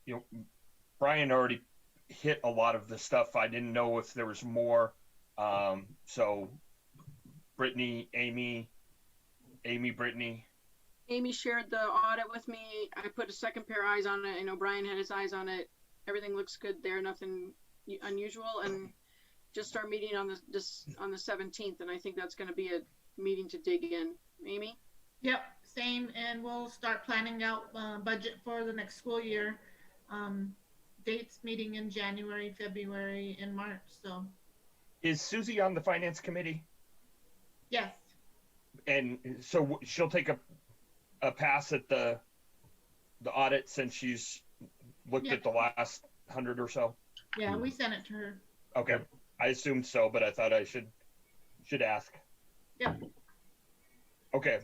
You know, Brian already hit a lot of the stuff. I didn't know if there was more. So, Brittany, Amy, Brittany. Amy shared the audit with me. I put a second pair of eyes on it. I know Brian had his eyes on it. Everything looks good there. Nothing unusual. And just our meeting on the 17th, and I think that's going to be a meeting to dig in. Amy? Yep, same, and we'll start planning out budget for the next school year. Dates meeting in January, February, and March. So Is Susie on the finance committee? yes, And so she'll take a pass at the audit since she's looked Yeah. at the last 100 or so. yeah, we sent it to her. Okay, I assumed so, but I thought I should ask. Yep. Okay.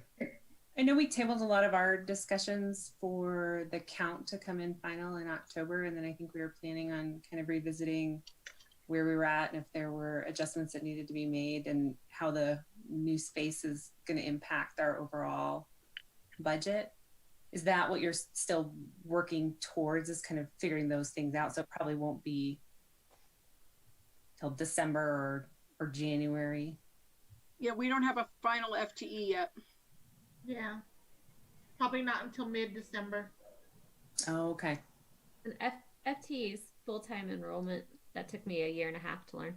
I know we tabled a lot of our discussions for the count to come in final in October, and then I think we were planning on kind of revisiting where we were at and if there were adjustments that needed to be made and how the new space is going to impact our overall budget. Is that what you're still working towards, is kind of figuring those things out? So it probably won't be till December or January. Yeah, we don't have a final FTE yet. Yeah, probably not until mid-December. Oh, okay. And FTE's full-time enrollment. That took me a year and a half to learn.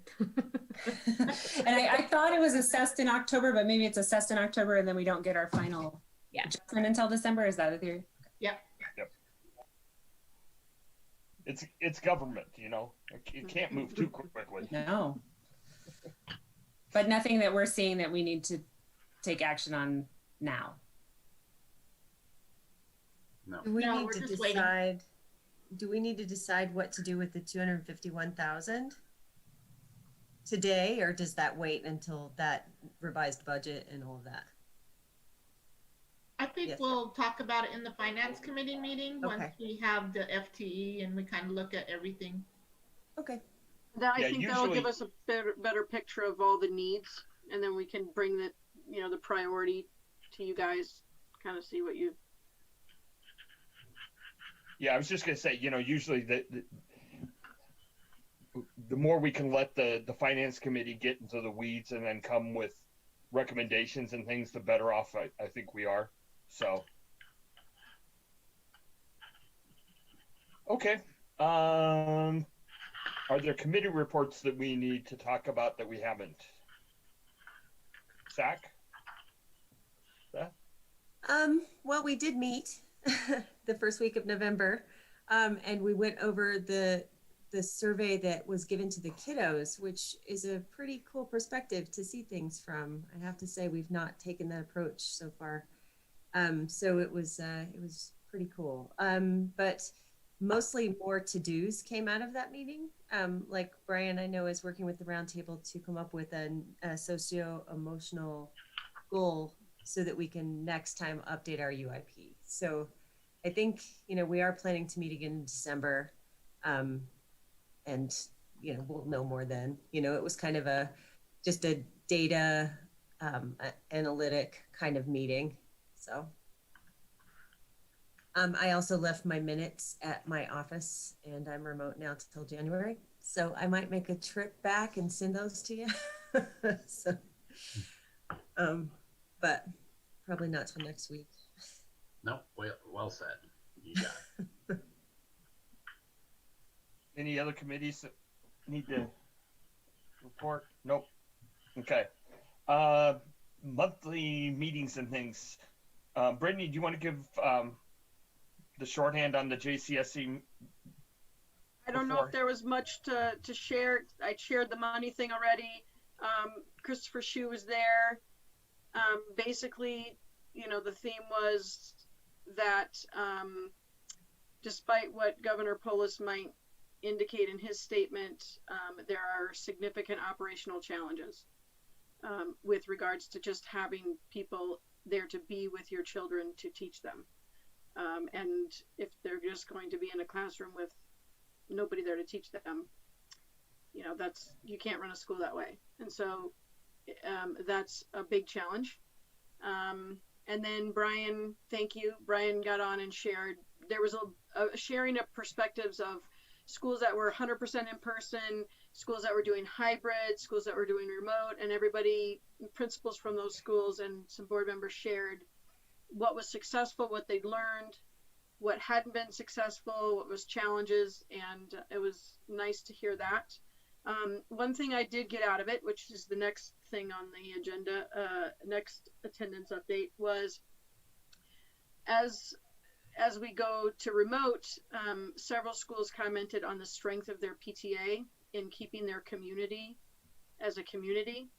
And I thought it was assessed in October, but maybe it's assessed in October and then we don't get our final adjustment until December. Is that a theory? Yep. It's government, you know. It can't move too quickly. No. But nothing that we're seeing that we need to take action on now. No. Do we No, need we're to just waiting. decide? Do we need to decide what to do with the 251,000 today, or does that wait until that revised budget and all of that? I think Yes. we'll talk about it in the finance committee meeting once Okay. we have the FTE and we kind of look at everything. Okay. That I Yeah, think that'll usually- give us a better picture of all the needs, and then we can bring the priority to you guys, kind of see what you. Yeah, I was just gonna say, you know, usually the more we can let the finance committee get into the weeds and then come with recommendations and things, the better off I think we are. So, okay. Are there committee reports that we need to talk about that we haven't? Zach? Well, we did meet the first week of November, and we went over the survey that was given to the kiddos, which is a pretty cool perspective to see things from. I have to say, we've not taken that approach so far. So it was pretty cool. But mostly more to-dos came out of that meeting. Like Brian, I know, is working with the roundtable to come up with a socio-emotional goal so that we can next time update our UIP. So I think, we are planning to meet again in December. And, we'll know more then. It was kind of just a data analytic kind of meeting. So I also left my minutes at my office, and I'm remote now till January. So I might make a trip back and send those to you. So, but probably not till next week. Nope. Well said. You got it. Any other committees that need to report? Nope. Okay. Monthly meetings and things. Brittany, do you want to give the shorthand on the JCSC? I don't know if there was much to share. I shared the money thing already. Christopher Shue was there. Basically, the theme was that despite what Governor Polis might indicate in his statement, there are significant operational challenges with regards to just having people there to be with your children to teach them. And if they're just going to be in a classroom with nobody there to teach them, you can't run a school that way. And so that's a big challenge. And then Brian, thank you. Brian got on and shared. There was a sharing of perspectives of schools that were 100% in person, schools that were doing hybrid, schools that were doing remote, and everybody, principals from those schools and some board members shared what was successful, what they'd learned, what hadn't been successful, what was challenges, and it was nice to hear that. One thing I did get out of it, which is the next thing on the agenda, next attendance update, was as we go to remote, several schools commented on the strength of their PTA in keeping their community as a community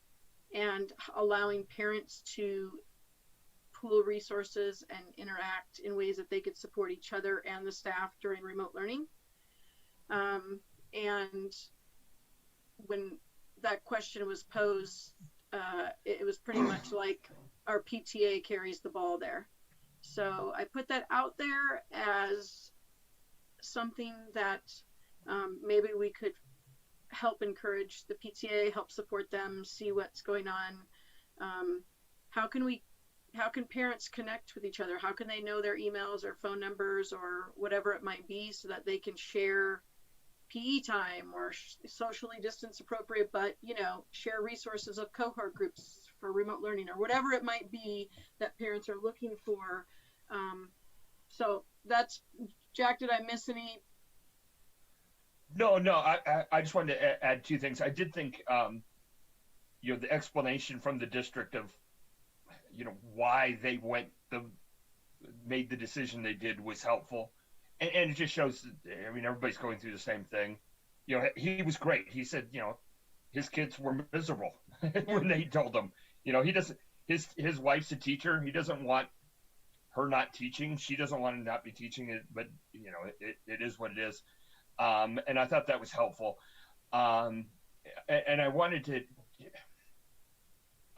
and allowing parents to pool resources and interact in ways that they could support each other and the staff during remote learning. And when that question was posed, it was pretty much like our PTA carries the ball there. So I put that out there as something that maybe we could help encourage the PTA, help support them, see what's going on. How can parents connect with each other? How can they know their emails or phone numbers or whatever it might be so that they can share PE time or socially distance appropriate, but share resources of cohort groups for remote learning or whatever it might be that parents are looking for. So that's, Jack, did I miss any? No, I just wanted to add two things. I did think, the explanation from the district of, why they made the decision they did was helpful. And it just shows that, everybody's going through the same thing. He was great. He said, his kids were miserable when they told him, he doesn't, his wife's a teacher. He doesn't want her not teaching. She doesn't want to not be teaching it, but it is what it is. And I thought that was helpful. And I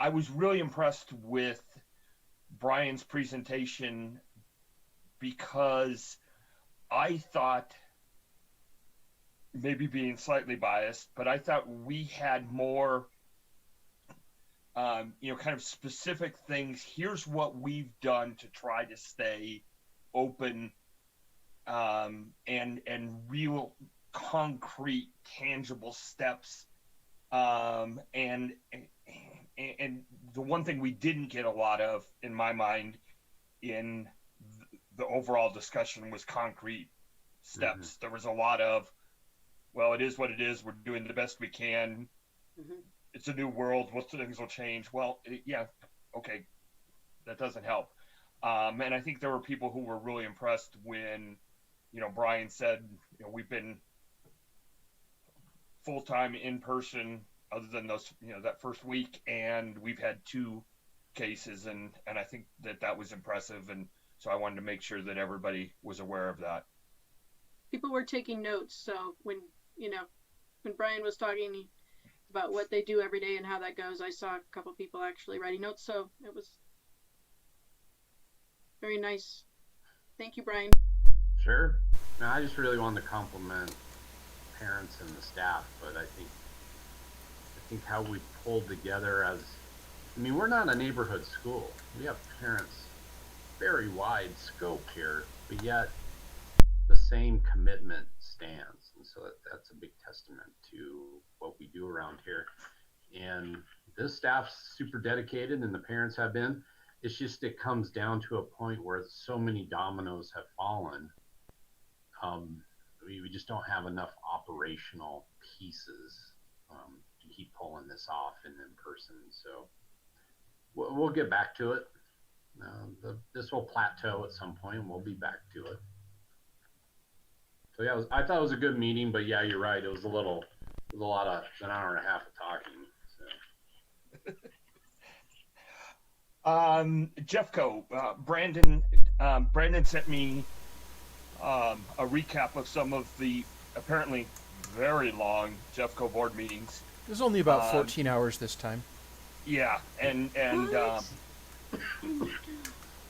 was really impressed with Brian's presentation because I thought, maybe being slightly biased, but I thought we had more, kind of specific things. Here's what we've done to try to stay open, and real concrete, tangible steps. And the one thing we didn't get a lot of, in my mind, in the overall discussion was concrete steps. Mm-hmm. There was a lot of, well, it is what it is. We're doing the best we can. Mm-hmm. It's a new world. Most things will change. Well, yeah, okay, that doesn't help. And I think there were people who were really impressed when, Brian said, we've been full-time in person other than those, that first week, and we've had 2 cases, and I think that was impressive, and so I wanted to make sure that everybody was aware of that. People were taking notes, so when Brian was talking about what they do every day and how that goes, I saw a couple people actually writing notes, so it was very nice Thank you, Brian. Sure. No, I just really wanted to compliment parents and the staff, but I think how we pulled together as, I mean, we're not a neighborhood school. We have parents, very wide scope here, but yet the same commitment stands. And so that's a big testament to what we do around here. And this staff's super dedicated and the parents have been. It's just, it comes down to a point where so many dominoes have fallen. We just don't have enough operational pieces to keep pulling this off in person. So we'll get back to it. This will plateau at some point and we'll be back to it. So yeah, I thought it was a good meeting, but yeah, you're right. It was a lot of an hour and a half of talking. So. Jeffco, Brandon sent me a recap of some of the apparently very long Jeffco board meetings. It was only about 14 hours this time. Yeah, and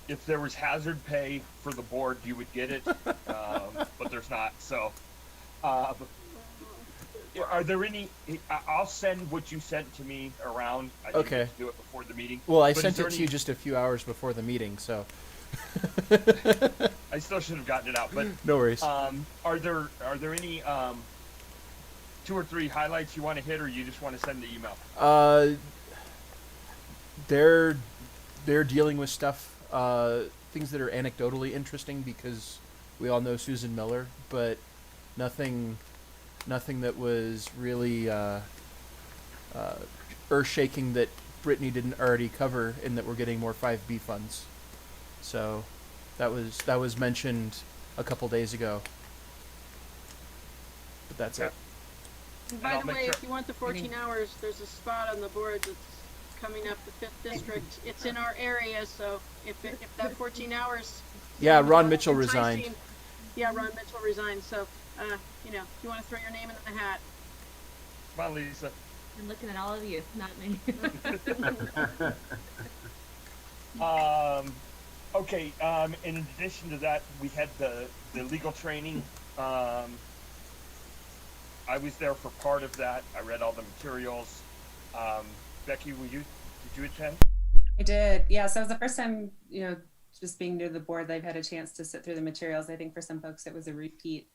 if there was hazard pay for the board, you would get it, but there's not. So, are there any? I'll send what you sent to me around. I didn't Okay. get to do it before the meeting. Well, I But sent is there it to any- you just a few hours before the meeting, so. I still should have gotten it out, but No worries. are there any 2 or 3 highlights you want to hit, or you just want to send the email? They're dealing with stuff, things that are anecdotally interesting because we all know Susan Miller, but nothing that was really earth-shaking that Brittany didn't already cover, in that we're getting more 5B funds. So that was mentioned a couple days ago. But that's it. And by I'll the make way, sure- if you want the 14 hours, there's a spot on the board that's coming up, the 5th district. It's in our area, so if that 14 hours. Yeah, Ron sounds Mitchell enticing- resigned. Yeah, Ron Mitchell resigned. So, if you want to throw your name in the hat. Come on, Lisa. I'm looking at all of you, not me. Okay. In addition to that, we had the legal training. I was there for part of that. I read all the materials. Becky, did you attend? I did. Yeah. So it was the first time, just being near the board, I've had a chance to sit through the materials. I think for some folks it was a repeat,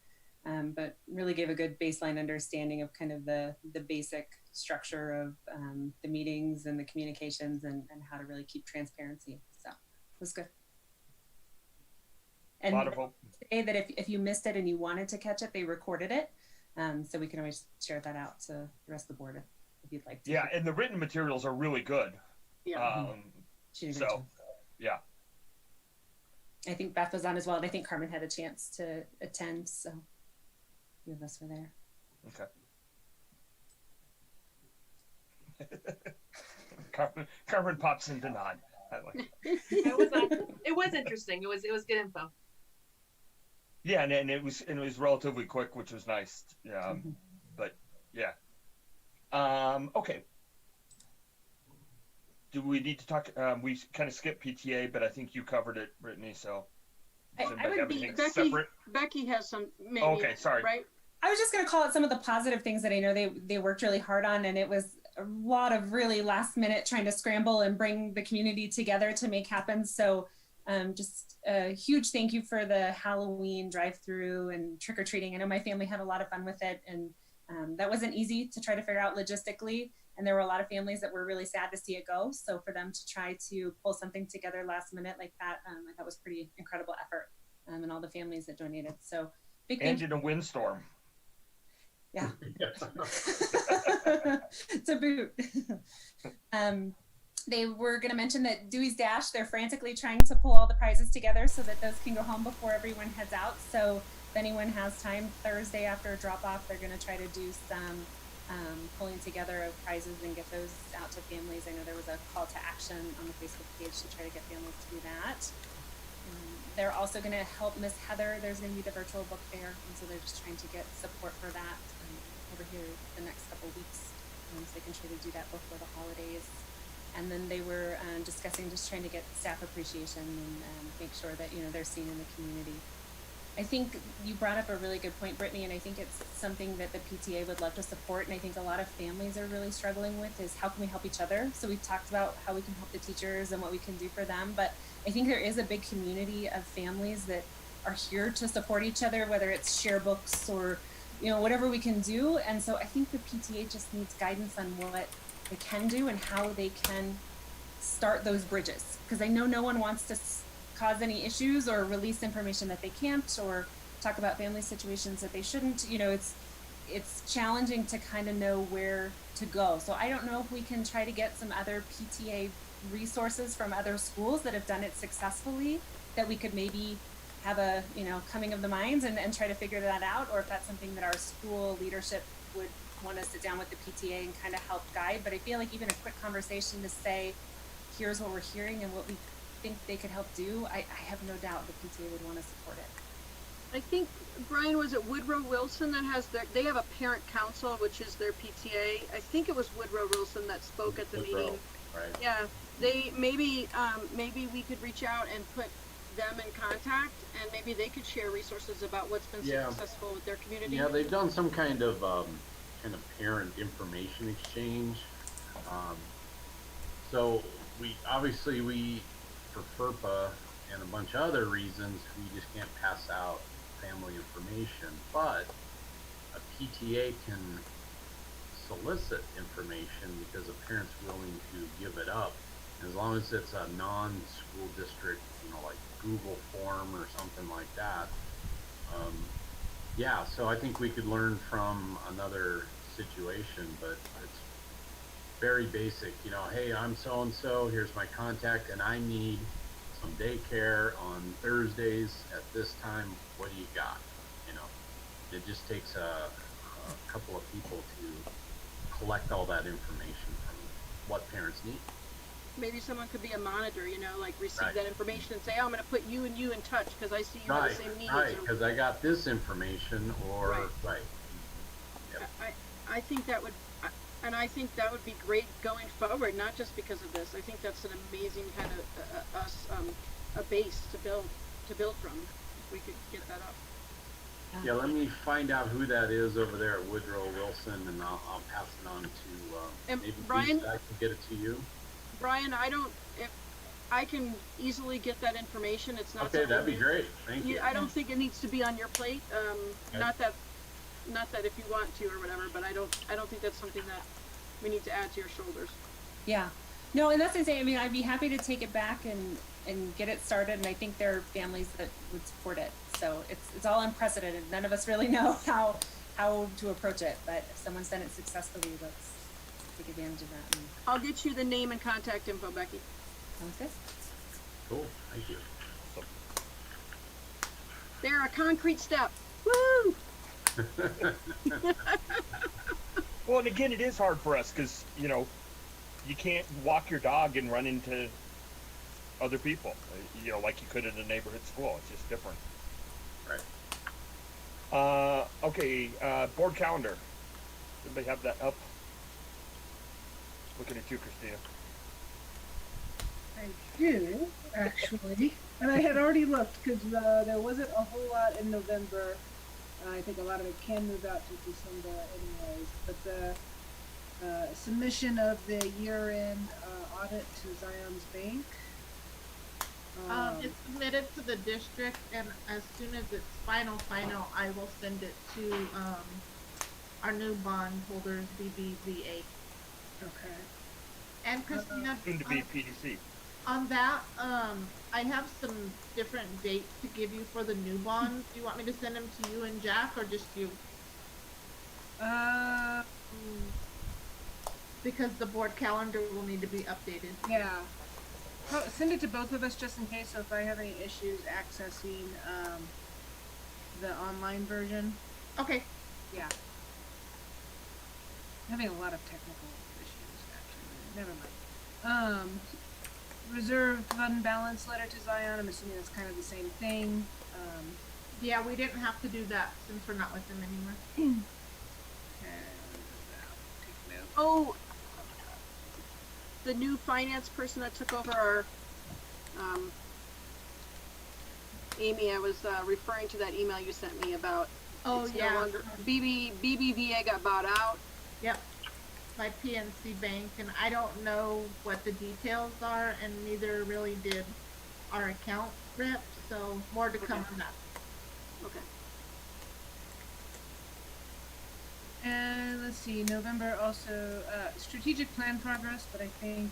but really gave a good baseline understanding of kind of the basic structure of the meetings and the communications and how to really keep transparency. So it was good. And A lot of hope. say that if you missed it and you wanted to catch it, they recorded it. So we can always share that out to the rest of the board if you'd like to. Yeah, and the written materials are really good. Yeah. She did a great So, job. yeah. I think Beth was on as well, and I think Carmen had a chance to attend, so a few of us were there. Okay. Carmen pops into nod. I like it. It was interesting. It was good info. Yeah, and it was relatively quick, which was nice. But yeah. Okay. Do we need to talk? We kind of skipped PTA, but I think you covered it, Brittany. So I would be everything's Becky, separate. Becky has some maybe. Okay, sorry. Right? I was just going to call it some of the positive things that I know they worked really hard on, and it was a lot of really last minute trying to scramble and bring the community together to make happen. So just a huge thank you for the Halloween drive-through and trick-or-treating. I know my family had a lot of fun with it, and that wasn't easy to try to figure out logistically. And there were a lot of families that were really sad to see it go. So for them to try to pull something together last minute like that, I thought was pretty incredible effort, and all the families that donated. So big thank And you. in a windstorm. Yeah. To boot. They were going to mention that Dewey's Dash, they're frantically trying to pull all the prizes together so that those can go home before everyone heads out. So if anyone has time, Thursday after drop off, they're going to try to do some pulling together of prizes and get those out to families. I know there was a call to action on the Facebook page to try to get families to do that. They're also going to help Miss Heather. There's going to be the virtual book fair, and so they're just trying to get support for that over here the next couple of weeks, so they can try to do that before the holidays. And then they were discussing just trying to get staff appreciation and make sure that, you know, they're seen in the community. I think you brought up a really good point, Brittany, and I think it's something that the PTA would love to support. And I think a lot of families are really struggling with is how can we help each other? So we've talked about how we can help the teachers and what we can do for them. But I think there is a big community of families that are here to support each other, whether it's share books or, you know, whatever we can do. And so I think the PTA just needs guidance on what they can do and how they can start those bridges. Because I know no one wants to cause any issues or release information that they can't or talk about family situations that they shouldn't. You know, it's challenging to kind of know where to go. So I don't know if we can try to get some other PTA resources from other schools that have done it successfully, that we could maybe have a, you know, coming of the minds and try to figure that out, or if that's something that our school leadership would want to sit down with the PTA and kind of help guide. But I feel like even a quick conversation to say, here's what we're hearing and what we think they could help do, I have no doubt the PTA would want to support it. I think, Brian, was it Woodrow Wilson that has they have a parent council, which is their PTA. I think it was Woodrow Wilson that spoke at the meeting. Right. Yeah, they maybe we could reach out and put them in contact, and maybe they could share resources about what's been successful with their community. Yeah, they've done some kind of parent information exchange. So we for FERPA and a bunch of other reasons, we just can't pass out family information, but a PTA can solicit information because a parent's willing to give it up, as long as it's a non-school district, you know, like Google form or something like that. Yeah, so I think we could learn from another situation, but it's very basic, you know, hey, I'm so-and-so, here's my contact, and I need some daycare on Thursdays at this time, what do you got? You know, it just takes a couple of people to collect all that information from what parents need. Maybe someone could be a monitor, you know, like receive that information and say, oh, I'm going to put you and you in touch because I see you have the same needs. Right, because I got this information, or, Yep. I think that would, and I think that would be great going forward, not just because of this. I think that's an amazing kind of a base to build from. If we could get that up. Yeah, let me find out who that is over there at Woodrow Wilson, and I'll pass it on to maybe Brian, Lisa, I can get it to you. Brian, if I can easily get that information, it's not okay. That'd be great. Thank you. I don't think it needs to be on your plate. Okay. Not that if you want to or whatever, but I don't think that's something that we need to add to your shoulders. Yeah, no, and that's the same. I mean, I'd be happy to take it back and get it started, and I think there are families that would support it. So it's all unprecedented. None of us really know how to approach it, but if someone's done it successfully, let's take advantage of that. I'll get you the name and contact info, Becky. Sounds good. Cool. Thank you. They're a concrete step. Woo! Well, and again, it is hard for us because, you know, you can't walk your dog and run into other people, you know, like you could at a neighborhood school. It's just different. Right. Okay, board calendar. Anybody have that up? Looking at you, Christina. I do, actually. And I had already looked because there wasn't a whole lot in November. I think a lot of it can move out to December anyways. But the submission of the year-end audit to Zion's Bank. It's submitted to the district, and as soon as it's final, I will send it to our new bond holders, BBVA. Okay. And Christina, Soon to be PDC. on that, I have some different dates to give you for the new bonds. Do you want me to send them to you and Jack, or just you? Because the board calendar will need to be updated. Yeah. Send it to both of us just in case, so if I have any issues accessing the online version. Okay. Yeah. I'm having a lot of technical issues, actually. Never mind. Reserve fund balance letter to Zion. I'm assuming that's kind of the same thing. Yeah, we didn't have to do that since we're not with them anymore. Take note. Oh, the new finance person that took over our, Amy, I was referring to that email you sent me about. Oh, it's yeah. No longer, BBVA got bought out. Yep. By PNC Bank, and I don't know what the details are, and neither really did our account rep, so more to come on that. Okay. And let's see, November also, strategic plan progress, but I think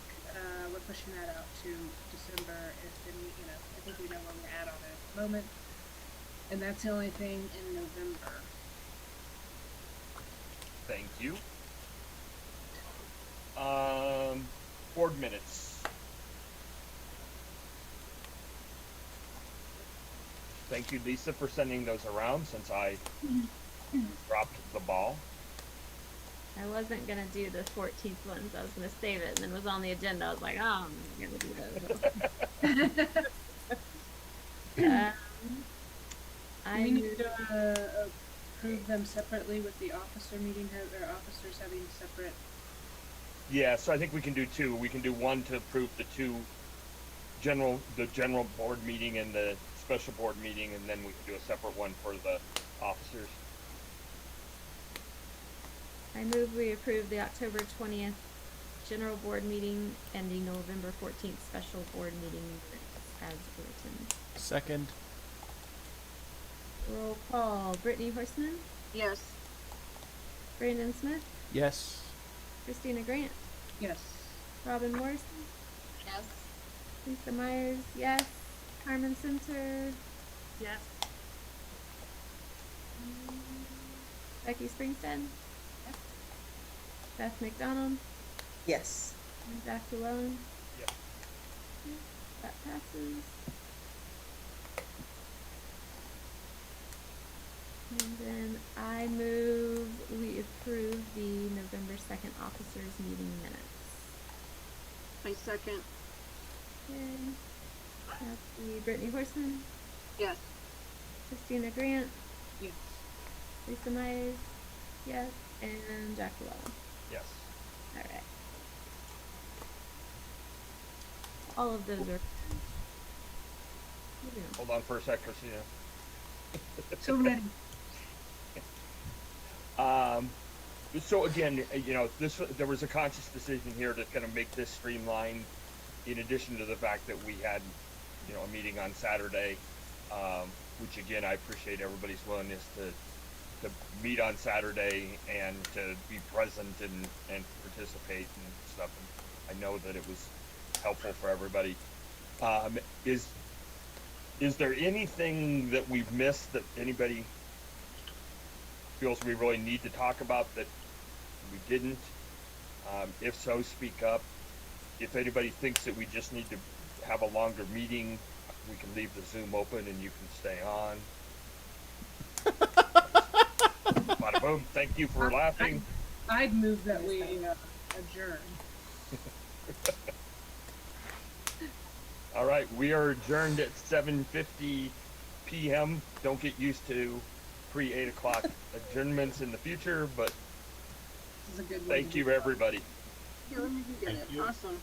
we're pushing that out to December if any, I think we know where we're at on it at the moment. And that's the only thing in November. Thank you. Board minutes. Thank you, Lisa, for sending those around since I dropped the ball. I wasn't gonna do the 14th ones. I was gonna save it, and then it was on the agenda. I was like, oh, I'm gonna do those. We need to approve them separately with the officer meeting, or officers having separate. Yeah, so I think we can do two. We can do one to approve the general board meeting and the special board meeting, and then we can do a separate one for the officers. I move we approve the October 20th general board meeting and the November 14th special board meeting minutes as written. Second. Roll call. Brittany Horstman, Yes. Brandon Smith, Yes. Christina Grant, Yes. Robin Morrison, Yes. Lisa Myers, yes. Carmen Center, Yes. Becky Springstead, yes. Beth McDonald, Yes. and Jack Llewellyn. Yes. That passes. And then I move we approve the November 2nd officers meeting minutes. I second. Okay. That's the Brittany Horseman, Yes. Christina Grant, Yes. Lisa Myers, yes, and Jack Llewellyn. Yes. All right. All of those are. Moving on. Hold on for a sec, Christina. So ready. So again, there was a conscious decision here to kind of make this streamlined, in addition to the fact that we had, a meeting on Saturday, which again, I appreciate everybody's willingness to meet on Saturday and to be present and participate and stuff. And I know that it was helpful for everybody. Is there anything that we've missed that anybody feels we really need to talk about that we didn't? If so, speak up. If anybody thinks that we just need to have a longer meeting, we can leave the Zoom open and you can stay on. Bada boom. Thank you for laughing. I'd move that we adjourn. All right, we are adjourned at 7:50 p.m. Don't get used to pre-8 o'clock adjournments in the future, but This is a good one. thank you, everybody. Here, let me get Thank it. you. Awesome.